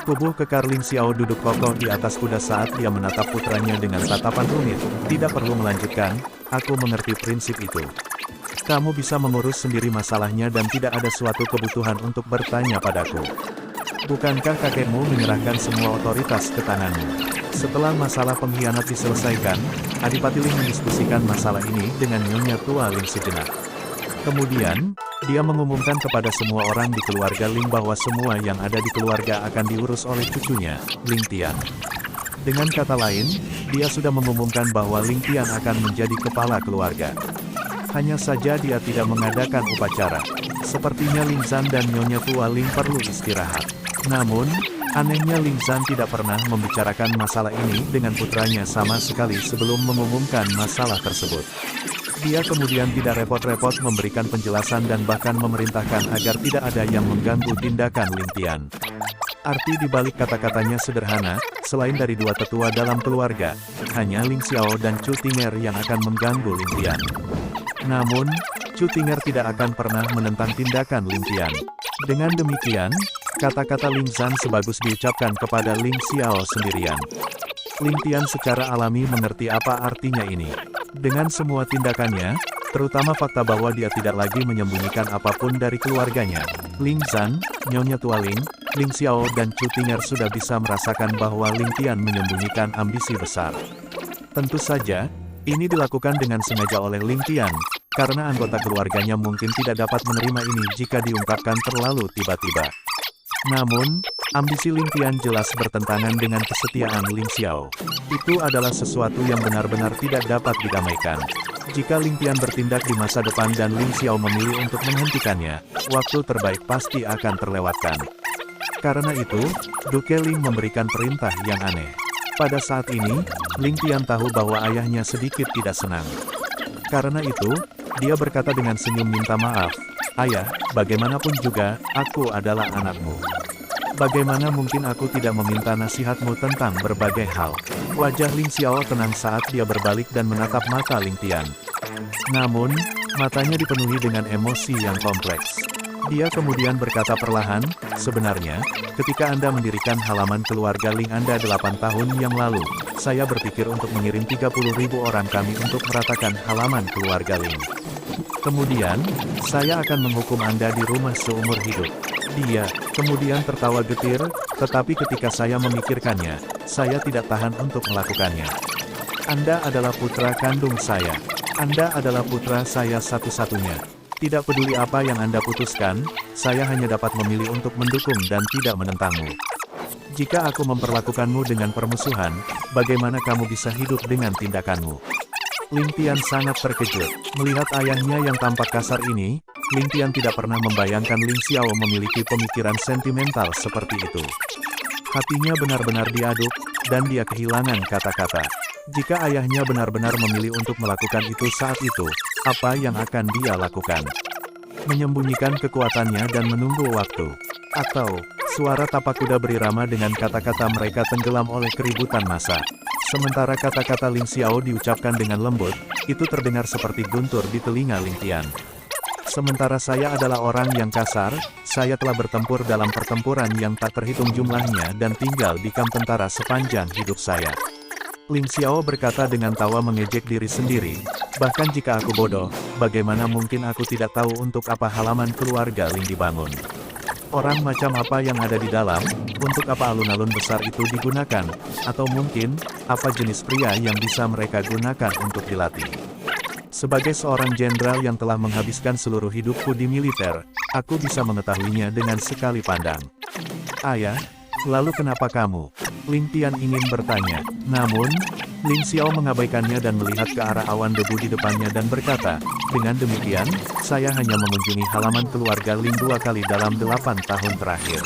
S2: Tubuh kekar Ling Xiao duduk kokoh di atas kuda saat dia menatap putranya dengan tatapan rumit. Tidak perlu melanjutkan, aku mengerti prinsip itu. Kamu bisa mengurus sendiri masalahnya dan tidak ada suatu kebutuhan untuk bertanya padaku. Bukankah kakekmu menyerahkan semua otoritas ke tanganmu? Setelah masalah pengkhianat diselesaikan, Adipati Ling mendiskusikan masalah ini dengan Nyonya Tua Ling sejenak. Kemudian, dia mengumumkan kepada semua orang di keluarga Ling bahwa semua yang ada di keluarga akan diurus oleh cucunya, Ling Tian. Dengan kata lain, dia sudah mengumumkan bahwa Ling Tian akan menjadi kepala keluarga. Hanya saja dia tidak mengadakan upacara. Sepertinya Ling Zan dan Nyonya Tua Ling perlu istirahat. Namun, anehnya Ling Zan tidak pernah membicarakan masalah ini dengan putranya sama sekali sebelum mengumumkan masalah tersebut. Dia kemudian tidak repot-repot memberikan penjelasan dan bahkan memerintahkan agar tidak ada yang mengganggu tindakan Ling Tian. Arti di balik kata-katanya sederhana, selain dari dua tetua dalam keluarga, hanya Ling Xiao dan Chu Tinger yang akan mengganggu Ling Tian. Namun, Chu Tinger tidak akan pernah menentang tindakan Ling Tian. Dengan demikian, kata-kata Ling Zan sebagus diucapkan kepada Ling Xiao sendirian. Ling Tian secara alami mengerti apa artinya ini. Dengan semua tindakannya, terutama fakta bahwa dia tidak lagi menyembunyikan apapun dari keluarganya, Ling Zan, Nyonya Tua Ling, Ling Xiao dan Chu Tinger sudah bisa merasakan bahwa Ling Tian menyembunyikan ambisi besar. Tentu saja, ini dilakukan dengan sengaja oleh Ling Tian, karena anggota keluarganya mungkin tidak dapat menerima ini jika diungkapkan terlalu tiba-tiba. Namun, ambisi Ling Tian jelas bertentangan dengan kesetiaan Ling Xiao. Itu adalah sesuatu yang benar-benar tidak dapat didamaikan. Jika Ling Tian bertindak di masa depan dan Ling Xiao memilih untuk menghentikannya, waktu terbaik pasti akan terlewatkan. Karena itu, Duke Ling memberikan perintah yang aneh. Pada saat ini, Ling Tian tahu bahwa ayahnya sedikit tidak senang. Karena itu, dia berkata dengan senyum minta maaf, "Ayah, bagaimanapun juga, aku adalah anakmu. Bagaimana mungkin aku tidak meminta nasihatmu tentang berbagai hal?" Wajah Ling Xiao tenang saat dia berbalik dan menatap mata Ling Tian. Namun, matanya dipenuhi dengan emosi yang kompleks. Dia kemudian berkata perlahan, "Sebenarnya, ketika Anda mendirikan halaman keluarga Ling Anda 8 tahun yang lalu, saya berpikir untuk mengirim 30.000 orang kami untuk meratakan halaman keluarga Ling. Kemudian, saya akan menghukum Anda di rumah seumur hidup." Dia kemudian tertawa getir, tetapi ketika saya memikirkannya, saya tidak tahan untuk melakukannya. Anda adalah putra kandung saya. Anda adalah putra saya satu-satunya. Tidak peduli apa yang Anda putuskan, saya hanya dapat memilih untuk mendukung dan tidak menentangmu. Jika aku memperlakukanmu dengan permusuhan, bagaimana kamu bisa hidup dengan tindakanmu? Ling Tian sangat terkejut. Melihat ayahnya yang tampak kasar ini, Ling Tian tidak pernah membayangkan Ling Xiao memiliki pemikiran sentimental seperti itu. Hatinya benar-benar diaduk, dan dia kehilangan kata-kata. Jika ayahnya benar-benar memilih untuk melakukan itu saat itu, apa yang akan dia lakukan? Menyembunyikan kekuatannya dan menunggu waktu. Atau, suara tapak kuda berirama dengan kata-kata mereka tenggelam oleh keributan massa. Sementara kata-kata Ling Xiao diucapkan dengan lembut, itu terdengar seperti guntur di telinga Ling Tian. Sementara saya adalah orang yang kasar, saya telah bertempur dalam pertempuran yang tak terhitung jumlahnya dan tinggal di kamp tentara sepanjang hidup saya. Ling Xiao berkata dengan tawa mengejek diri sendiri, "Bahkan jika aku bodoh, bagaimana mungkin aku tidak tahu untuk apa halaman keluarga Ling dibangun? Orang macam apa yang ada di dalam, untuk apa alun-alun besar itu digunakan, atau mungkin, apa jenis pria yang bisa mereka gunakan untuk dilatih? Sebagai seorang jenderal yang telah menghabiskan seluruh hidupku di militer, aku bisa mengetahuinya dengan sekali pandang." "Ayah, lalu kenapa kamu?" Ling Tian ingin bertanya, namun, Ling Xiao mengabaikannya dan melihat ke arah awan debu di depannya dan berkata, "Dengan demikian, saya hanya mengunjungi halaman keluarga Ling 2 kali dalam 8 tahun terakhir.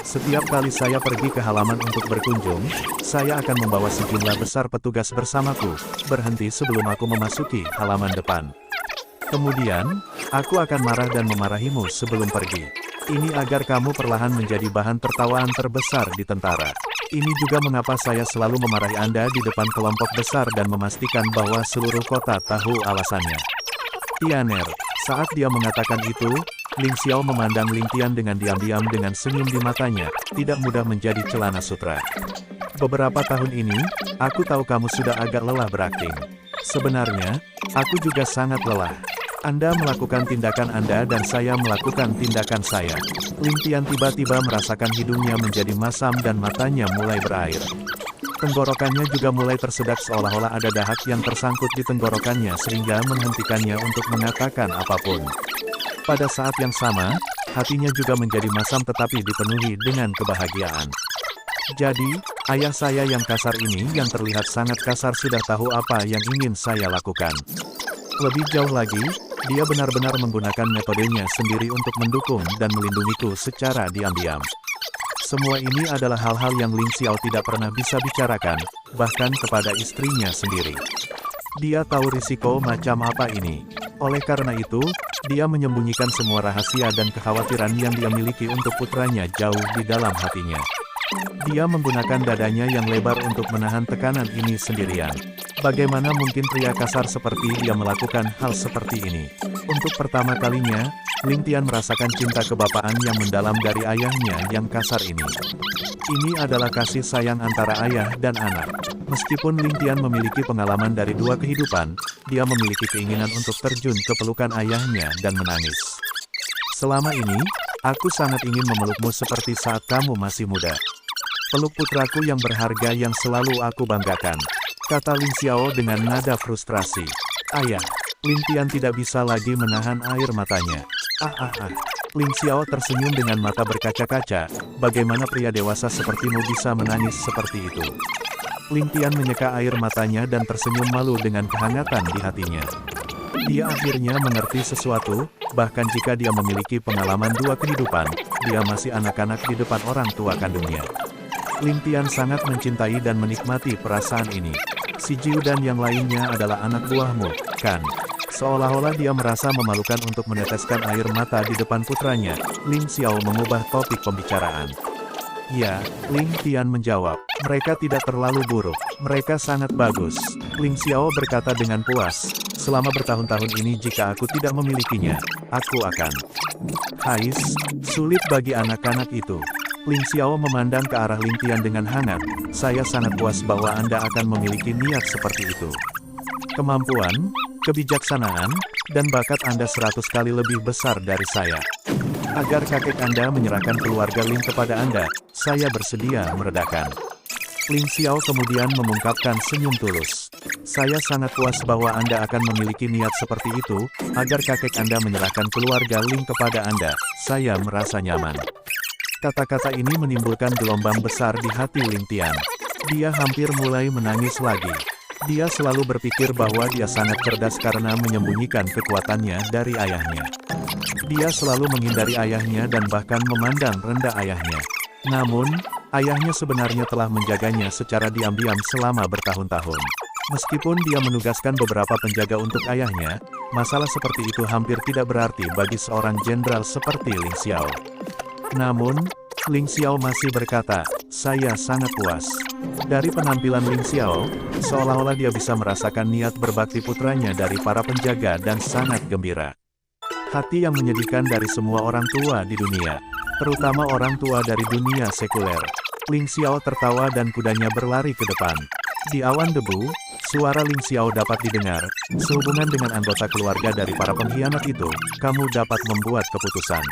S2: Setiap kali saya pergi ke halaman untuk berkunjung, saya akan membawa sejumlah besar petugas bersamaku, berhenti sebelum aku memasuki halaman depan. Kemudian, aku akan marah dan memarahimu sebelum pergi. Ini agar kamu perlahan menjadi bahan tertawaan terbesar di tentara. Ini juga mengapa saya selalu memarahi Anda di depan kelompok besar dan memastikan bahwa seluruh kota tahu alasannya." Tianer. Saat dia mengatakan itu, Ling Xiao memandang Ling Tian dengan diam-diam dengan senyum di matanya, tidak mudah menjadi celana sutra. "Beberapa tahun ini, aku tahu kamu sudah agak lelah berakting. Sebenarnya, aku juga sangat lelah. Anda melakukan tindakan Anda dan saya melakukan tindakan saya." Ling Tian tiba-tiba merasakan hidungnya menjadi masam dan matanya mulai berair. Tenggorokannya juga mulai tersedak seolah-olah ada dahak yang tersangkut di tenggorokannya sehingga menghentikannya untuk mengatakan apapun. Pada saat yang sama, hatinya juga menjadi masam tetapi dipenuhi dengan kebahagiaan. "Jadi, ayah saya yang kasar ini yang terlihat sangat kasar sudah tahu apa yang ingin saya lakukan. Lebih jauh lagi, dia benar-benar menggunakan metodenya sendiri untuk mendukung dan melindungiku secara diam-diam." Semua ini adalah hal-hal yang Ling Xiao tidak pernah bisa bicarakan, bahkan kepada istrinya sendiri. Dia tahu risiko macam apa ini. Oleh karena itu, dia menyembunyikan semua rahasia dan kekhawatiran yang dia miliki untuk putranya jauh di dalam hatinya. Dia menggunakan dadanya yang lebar untuk menahan tekanan ini sendirian. Bagaimana mungkin pria kasar seperti dia melakukan hal seperti ini? Untuk pertama kalinya, Ling Tian merasakan cinta kebapaan yang mendalam dari ayahnya yang kasar ini. Ini adalah kasih sayang antara ayah dan anak. Meskipun Ling Tian memiliki pengalaman dari dua kehidupan, dia memiliki keinginan untuk terjun ke pelukan ayahnya dan menangis. "Selama ini, aku sangat ingin memelukmu seperti saat kamu masih muda. Peluk putraku yang berharga yang selalu aku banggakan," kata Ling Xiao dengan nada frustrasi. "Ayah." Ling Tian tidak bisa lagi menahan air matanya. Ling Xiao tersenyum dengan mata berkaca-kaca, "Bagaimana pria dewasa sepertimu bisa menangis seperti itu?" Ling Tian menyeka air matanya dan tersenyum malu dengan kehangatan di hatinya. Dia akhirnya mengerti sesuatu, bahkan jika dia memiliki pengalaman dua kehidupan, dia masih anak-anak di depan orang tua kandungnya. Ling Tian sangat mencintai dan menikmati perasaan ini. Si Jiu dan yang lainnya adalah anak buahmu, kan? Seolah-olah dia merasa memalukan untuk meneteskan air mata di depan putranya, Ling Xiao mengubah topik pembicaraan. Ya, Ling Tian menjawab, mereka tidak terlalu buruk, mereka sangat bagus. Ling Xiao berkata dengan puas, selama bertahun-tahun ini jika aku tidak memilikinya, aku akan. Hais, sulit bagi anak-anak itu. Ling Xiao memandang ke arah Ling Tian dengan hangat, saya sangat puas bahwa Anda akan memiliki niat seperti itu. Kemampuan, kebijaksanaan, dan bakat Anda 100 kali lebih besar dari saya. Agar kakek Anda menyerahkan keluarga Ling kepada Anda, saya bersedia meredakan. Ling Xiao kemudian memungkapkan senyum tulus. Saya sangat puas bahwa Anda akan memiliki niat seperti itu, agar kakek Anda menyerahkan keluarga Ling kepada Anda, saya merasa nyaman. Kata-kata ini menimbulkan gelombang besar di hati Ling Tian. Dia hampir mulai menangis lagi. Dia selalu berpikir bahwa dia sangat cerdas karena menyembunyikan kekuatannya dari ayahnya. Dia selalu menghindari ayahnya dan bahkan memandang rendah ayahnya. Namun, ayahnya sebenarnya telah menjaganya secara diam-diam selama bertahun-tahun. Meskipun dia menugaskan beberapa penjaga untuk ayahnya, masalah seperti itu hampir tidak berarti bagi seorang jenderal seperti Ling Xiao. Namun, Ling Xiao masih berkata, saya sangat puas. Dari penampilan Ling Xiao, seolah-olah dia bisa merasakan niat berbakti putranya dari para penjaga dan sangat gembira. Hati yang menyedihkan dari semua orang tua di dunia, terutama orang tua dari dunia sekuler. Ling Xiao tertawa dan kudanya berlari ke depan. Di awan debu, suara Ling Xiao dapat didengar, sehubungan dengan anggota keluarga dari para pengkhianat itu, kamu dapat membuat keputusan.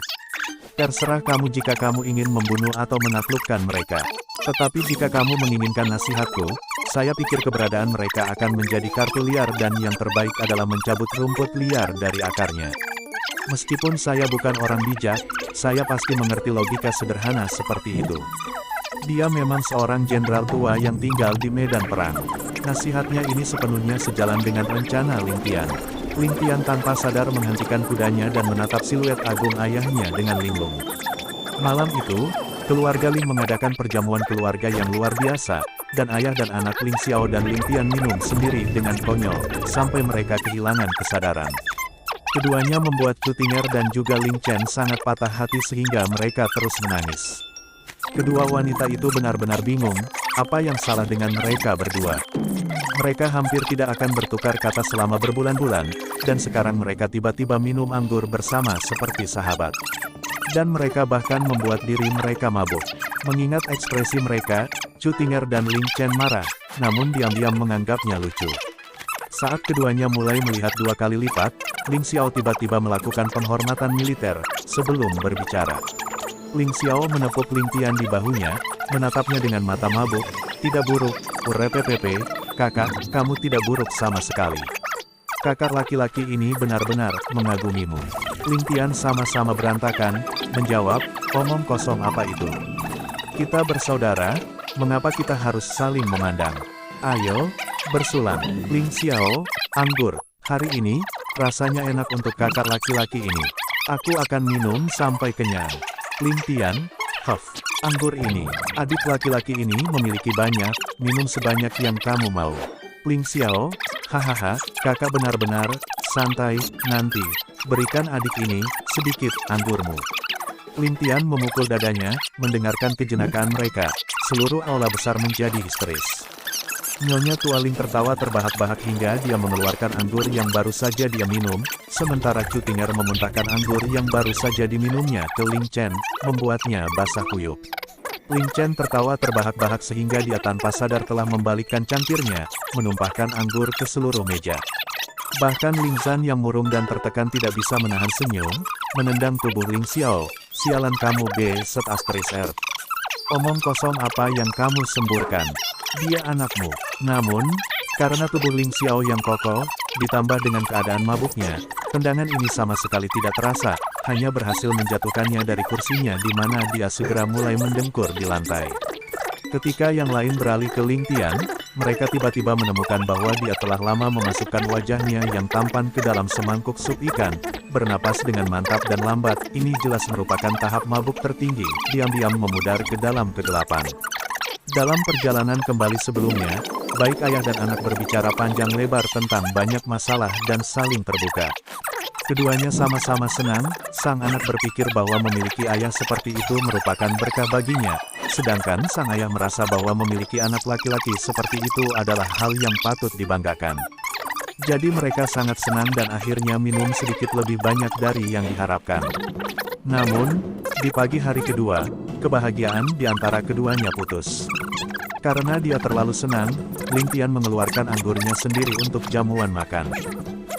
S2: Terserah kamu jika kamu ingin membunuh atau menaklukkan mereka. Tetapi jika kamu menginginkan nasihatku, saya pikir keberadaan mereka akan menjadi kartu liar dan yang terbaik adalah mencabut rumput liar dari akarnya. Meskipun saya bukan orang bijak, saya pasti mengerti logika sederhana seperti itu. Dia memang seorang jenderal tua yang tinggal di medan perang. Nasihatnya ini sepenuhnya sejalan dengan rencana Ling Tian. Ling Tian tanpa sadar menghentikan kudanya dan menatap siluet agung ayahnya dengan linglung. Malam itu, keluarga Ling mengadakan perjamuan keluarga yang luar biasa, dan ayah dan anak Ling Xiao dan Ling Tian minum sendiri dengan konyol, sampai mereka kehilangan kesadaran. Keduanya membuat Chu Tinger dan juga Ling Chen sangat patah hati sehingga mereka terus menangis. Kedua wanita itu benar-benar bingung, apa yang salah dengan mereka berdua. Mereka hampir tidak akan bertukar kata selama berbulan-bulan, dan sekarang mereka tiba-tiba minum anggur bersama seperti sahabat. Dan mereka bahkan membuat diri mereka mabuk. Mengingat ekspresi mereka, Chu Tinger dan Ling Chen marah, namun diam-diam menganggapnya lucu. Saat keduanya mulai melihat 2 kali lipat, Ling Xiao tiba-tiba melakukan penghormatan militer, sebelum berbicara. Ling Xiao menepuk Ling Tian di bahunya, menatapnya dengan mata mabuk, tidak buruk, urepepepe, kakak, kamu tidak buruk sama sekali. Kakak laki-laki ini benar-benar mengagumimu. Ling Tian sama-sama berantakan, menjawab, omong kosong apa itu? Kita bersaudara, mengapa kita harus saling memandang? Ayo, bersulang. Ling Xiao, anggur, hari ini, rasanya enak untuk kakak laki-laki ini. Aku akan minum sampai kenyang. Ling Tian, huff, anggur ini, adik laki-laki ini memiliki banyak, minum sebanyak yang kamu mau. Ling Xiao, hahaha, kakak benar-benar, santai, nanti, berikan adik ini, sedikit, anggurmu. Ling Tian memukul dadanya, mendengarkan kejenakaan mereka, seluruh aula besar menjadi histeris. Nyonya Tua Ling tertawa terbahak-bahak hingga dia mengeluarkan anggur yang baru saja dia minum, sementara Chu Tinger memuntahkan anggur yang baru saja diminumnya ke Ling Chen, membuatnya basah kuyup. Ling Chen tertawa terbahak-bahak sehingga dia tanpa sadar telah membalikkan cangkirnya, menumpahkan anggur ke seluruh meja. Bahkan Ling Zhan yang murung dan tertekan tidak bisa menahan senyum, menendang tubuh Ling Xiao, sialan kamu B-R. Omong kosong apa yang kamu semburkan? Dia anakmu. Namun, karena tubuh Ling Xiao yang kokoh, ditambah dengan keadaan mabuknya, tendangan ini sama sekali tidak terasa, hanya berhasil menjatuhkannya dari kursinya di mana dia segera mulai mendengkur di lantai. Ketika yang lain beralih ke Ling Tian, mereka tiba-tiba menemukan bahwa dia telah lama memasukkan wajahnya yang tampan ke dalam semangkuk sup ikan, bernapas dengan mantap dan lambat, ini jelas merupakan tahap mabuk tertinggi, diam-diam memudar ke dalam kegelapan. Dalam perjalanan kembali sebelumnya, baik ayah dan anak berbicara panjang lebar tentang banyak masalah dan saling terbuka. Keduanya sama-sama senang, sang anak berpikir bahwa memiliki ayah seperti itu merupakan berkah baginya, sedangkan sang ayah merasa bahwa memiliki anak laki-laki seperti itu adalah hal yang patut dibanggakan. Jadi mereka sangat senang dan akhirnya minum sedikit lebih banyak dari yang diharapkan. Namun, di pagi hari kedua, kebahagiaan di antara keduanya putus. Karena dia terlalu senang, Ling Tian mengeluarkan anggurnya sendiri untuk jamuan makan.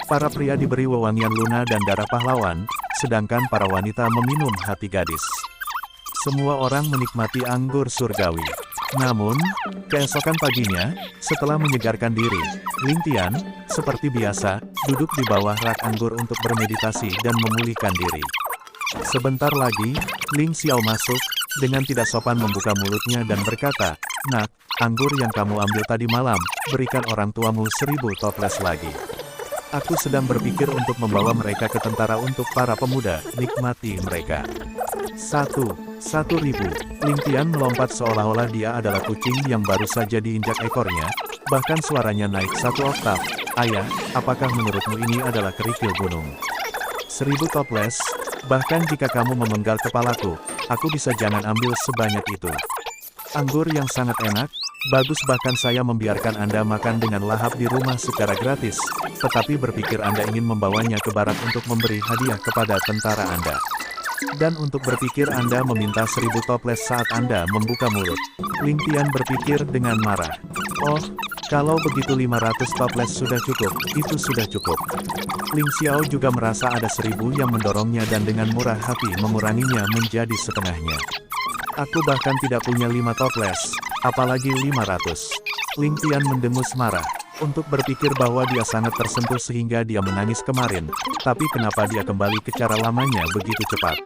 S2: Para pria diberi wewangian Luna dan darah pahlawan, sedangkan para wanita meminum hati gadis. Semua orang menikmati anggur surgawi. Namun, keesokan paginya, setelah menyegarkan diri, Ling Tian, seperti biasa, duduk di bawah rak anggur untuk bermeditasi dan memulihkan diri. Sebentar lagi, Ling Xiao masuk, dengan tidak sopan membuka mulutnya dan berkata, "Nak, anggur yang kamu ambil tadi malam, berikan orang tuamu 1000 toples lagi. Aku sedang berpikir untuk membawa mereka ke tentara untuk para pemuda, nikmati mereka." 1.000. Ling Tian melompat seolah-olah dia adalah kucing yang baru saja diinjak ekornya, bahkan suaranya naik 1 oktav. "Ayah, apakah menurutmu ini adalah kerikil gunung? 1000 toples? Bahkan jika kamu memenggal kepalaku, aku bisa jangan ambil sebanyak itu. Anggur yang sangat enak, bagus bahkan saya membiarkan Anda makan dengan lahap di rumah secara gratis, tetapi berpikir Anda ingin membawanya ke barat untuk memberi hadiah kepada tentara Anda. Dan untuk berpikir Anda meminta 1000 toples saat Anda membuka mulut." Ling Tian berpikir dengan marah. "Oh, kalau begitu 500 toples sudah cukup, itu sudah cukup." Ling Xiao juga merasa ada 1000 yang mendorongnya dan dengan murah hati menguranginya menjadi setengahnya. "Aku bahkan tidak punya 5 toples, apalagi 500. Ling Tian mendengus marah. Untuk berpikir bahwa dia sangat tersentuh sehingga dia menangis kemarin, tapi kenapa dia kembali ke cara lamanya begitu cepat?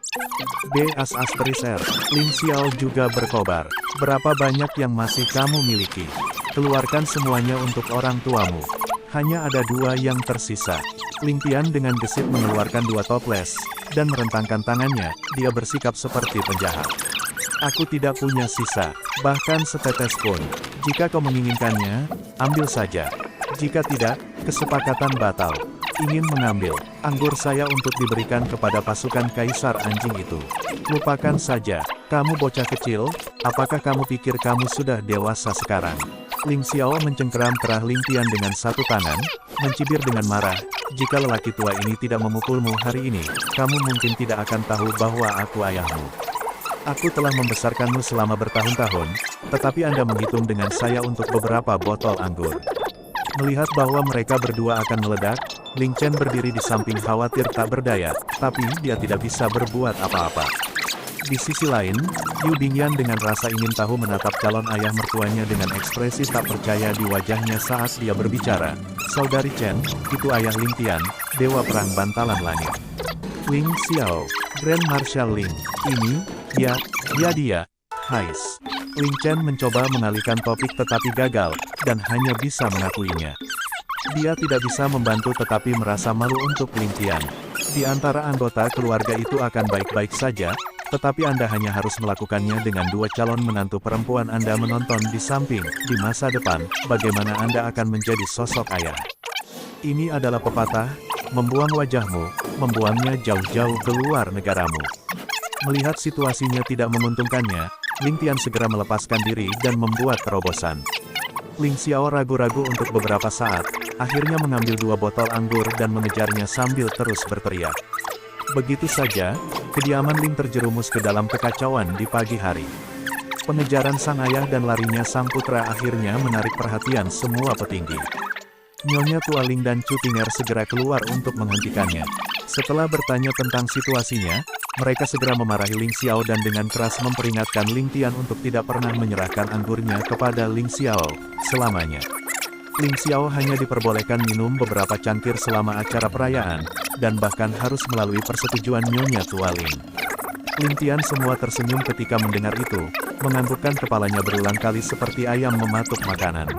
S2: Beas-as-teriser, Ling Xiao juga berkobar. "Berapa banyak yang masih kamu miliki? Keluarkan semuanya untuk orang tuamu. Hanya ada 2 yang tersisa." Ling Tian dengan gesit mengeluarkan 2 toples, dan merentangkan tangannya, dia bersikap seperti penjahat. "Aku tidak punya sisa, bahkan setetes pun. Jika kau menginginkannya, ambil saja. Jika tidak, kesepakatan batal. Ingin mengambil anggur saya untuk diberikan kepada pasukan kaisar anjing itu. Lupakan saja, kamu bocah kecil, apakah kamu pikir kamu sudah dewasa sekarang?" Ling Xiao mencengkeram kerah Ling Tian dengan 1 tangan, mencibir dengan marah, "Jika lelaki tua ini tidak memukulmu hari ini, kamu mungkin tidak akan tahu bahwa aku ayahmu. Aku telah membesarkanmu selama bertahun-tahun, tetapi Anda menghitung dengan saya untuk beberapa botol anggur." Melihat bahwa mereka berdua akan meledak, Ling Chen berdiri di samping khawatir tak berdaya, tapi dia tidak bisa berbuat apa-apa. Di sisi lain, Yu Bingyan dengan rasa ingin tahu menatap calon ayah mertuanya dengan ekspresi tak percaya di wajahnya saat dia berbicara. "Saudari Chen, itu ayah Ling Tian, dewa perang bantalan langit. Ling Xiao, Grand Marshal Ling. Ini, dia. Hais." Ling Chen mencoba mengalihkan topik tetapi gagal, dan hanya bisa mengakuinya. Dia tidak bisa membantu tetapi merasa malu untuk Ling Tian. Di antara anggota keluarga itu akan baik-baik saja, tetapi Anda hanya harus melakukannya dengan 2 calon menantu perempuan Anda menonton di samping. Di masa depan, bagaimana Anda akan menjadi sosok ayah? Ini adalah pepatah, membuang wajahmu, membuangnya jauh-jauh keluar negaramu. Melihat situasinya tidak menguntungkannya, Ling Tian segera melepaskan diri dan membuat terobosan. Ling Xiao ragu-ragu untuk beberapa saat, akhirnya mengambil 2 botol anggur dan mengejarnya sambil terus berteriak. Begitu saja, kediaman Ling terjerumus ke dalam kekacauan di pagi hari. Pengejaran sang ayah dan larinya sang putra akhirnya menarik perhatian semua petinggi. Nyonya Tua Ling dan Chu Tinger segera keluar untuk menghentikannya. Setelah bertanya tentang situasinya, mereka segera memarahi Ling Xiao dan dengan keras memperingatkan Ling Tian untuk tidak pernah menyerahkan anggurnya kepada Ling Xiao selamanya. Ling Xiao hanya diperbolehkan minum beberapa cangkir selama acara perayaan, dan bahkan harus melalui persetujuan Nyonya Tua Ling. Ling Tian semua tersenyum ketika mendengar itu, menganggukkan kepalanya berulang kali seperti ayam mematuk makanan.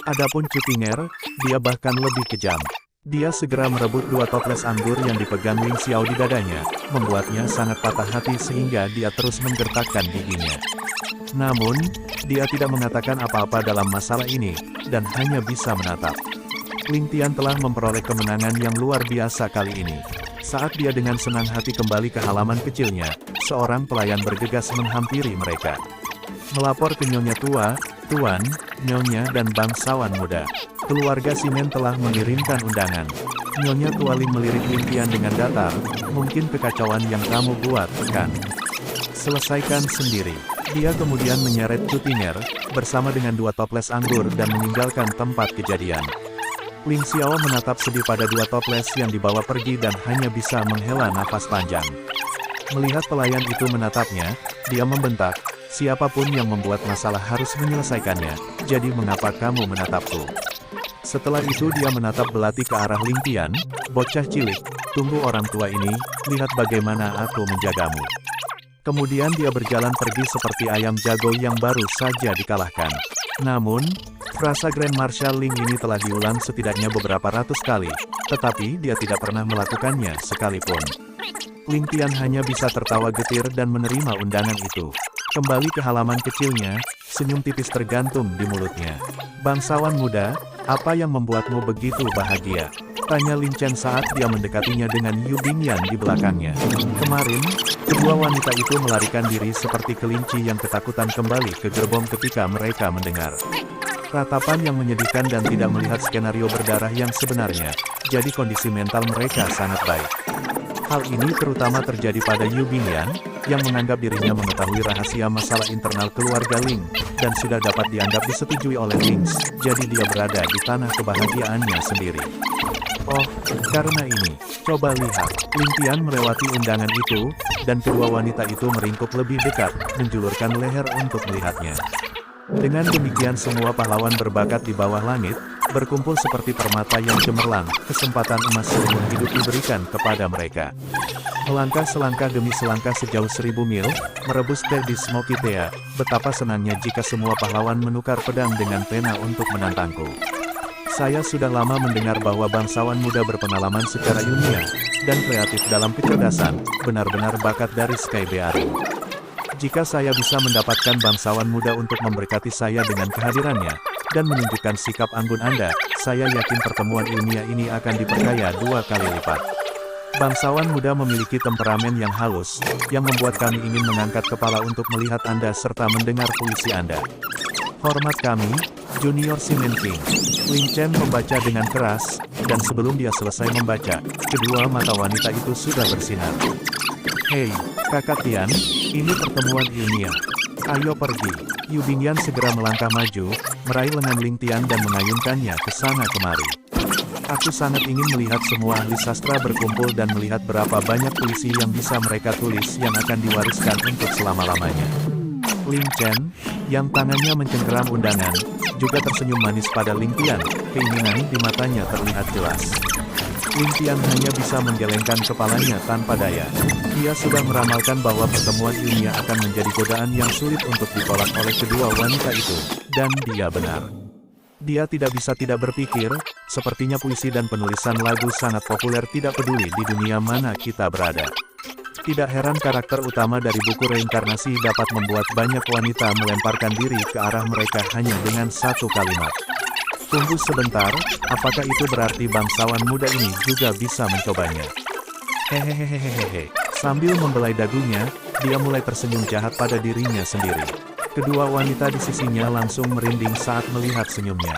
S2: Adapun Chu Tinger, dia bahkan lebih kejam. Dia segera merebut 2 toples anggur yang dipegang Ling Xiao di dadanya, membuatnya sangat patah hati sehingga dia terus menggertakkan giginya. Namun, dia tidak mengatakan apa-apa dalam masalah ini, dan hanya bisa menatap. Ling Tian telah memperoleh kemenangan yang luar biasa kali ini. Saat dia dengan senang hati kembali ke halaman kecilnya, seorang pelayan bergegas menghampiri mereka. Melapor ke Nyonya Tua, Tuan, Nyonya dan bangsawan muda. Keluarga Simen telah mengirimkan undangan. Nyonya Tua Ling melirik Ling Tian dengan datar, mungkin kekacauan yang kamu buat, kan? Selesaikan sendiri. Dia kemudian menyeret Cutiner, bersama dengan 2 toples anggur dan meninggalkan tempat kejadian. Ling Xiao menatap sedih pada 2 toples yang dibawa pergi dan hanya bisa menghela nafas panjang. Melihat pelayan itu menatapnya, dia membentak, siapapun yang membuat masalah harus menyelesaikannya, jadi mengapa kamu menatapku? Setelah itu dia menatap belati ke arah Ling Tian, bocah cilik, tunggu orang tua ini, lihat bagaimana aku menjagamu. Kemudian dia berjalan pergi seperti ayam jago yang baru saja dikalahkan. Namun, frasa Grand Marshal Ling ini telah diulang setidaknya beberapa ratus kali, tetapi dia tidak pernah melakukannya sekalipun. Ling Tian hanya bisa tertawa getir dan menerima undangan itu. Kembali ke halaman kecilnya, senyum tipis tergantung di mulutnya. Bangsawan muda, apa yang membuatmu begitu bahagia? Tanya Lin Chen saat dia mendekatinya dengan Yu Bingyan di belakangnya. Kemarin, kedua wanita itu melarikan diri seperti kelinci yang ketakutan kembali ke gerbong ketika mereka mendengar ratapan yang menyedihkan dan tidak melihat skenario berdarah yang sebenarnya, jadi kondisi mental mereka sangat baik. Hal ini terutama terjadi pada Yu Bingyan, yang menganggap dirinya mengetahui rahasia masalah internal keluarga Ling, dan sudah dapat dianggap disetujui oleh Ling, jadi dia berada di tanah kebahagiaannya sendiri. Oh, karena ini, coba lihat, Ling Tian melewati undangan itu, dan kedua wanita itu meringkuk lebih dekat, menjulurkan leher untuk melihatnya. Dengan demikian semua pahlawan berbakat di bawah langit, berkumpul seperti permata yang cemerlang, kesempatan emas seumur hidup diberikan kepada mereka. Melangkah selangkah demi selangkah sejauh 1000 mil, merebus teh di Smoky Tea, betapa senangnya jika semua pahlawan menukar pedang dengan pena untuk menantangku. Saya sudah lama mendengar bahwa bangsawan muda berpengalaman secara ilmiah, dan kreatif dalam kecerdasan, benar-benar bakat dari Sky Bearing. Jika saya bisa mendapatkan bangsawan muda untuk memberkati saya dengan kehadirannya, dan menunjukkan sikap anggun Anda, saya yakin pertemuan ilmiah ini akan diperkaya 2 kali lipat. Bangsawan muda memiliki temperamen yang halus, yang membuat kami ingin mengangkat kepala untuk melihat Anda serta mendengar puisi Anda. Hormat kami, Junior Simen King. Lin Chen membaca dengan keras, dan sebelum dia selesai membaca, kedua mata wanita itu sudah bersinar. Hei, Kakak Tian, ini pertemuan ilmiah. Ayo pergi. Yu Bingyan segera melangkah maju, meraih lengan Ling Tian dan mengayunkannya ke sana kemari. Aku sangat ingin melihat semua ahli sastra berkumpul dan melihat berapa banyak puisi yang bisa mereka tulis yang akan diwariskan untuk selama-lamanya. Lin Chen, yang tangannya mencengkeram undangan, juga tersenyum manis pada Ling Tian, keinginan di matanya terlihat jelas. Ling Tian hanya bisa menggelengkan kepalanya tanpa daya. Dia sudah meramalkan bahwa pertemuan ilmiah akan menjadi godaan yang sulit untuk ditolak oleh kedua wanita itu, dan dia benar. Dia tidak bisa tidak berpikir, sepertinya puisi dan penulisan lagu sangat populer tidak peduli di dunia mana kita berada. Tidak heran karakter utama dari buku reinkarnasi dapat membuat banyak wanita melemparkan diri ke arah mereka hanya dengan satu kalimat. Tunggu sebentar, apakah itu berarti bangsawan muda ini juga bisa mencobanya? Hehehehehehe. Sambil membelai dagunya, dia mulai tersenyum jahat pada dirinya sendiri. Kedua wanita di sisinya langsung merinding saat melihat senyumnya.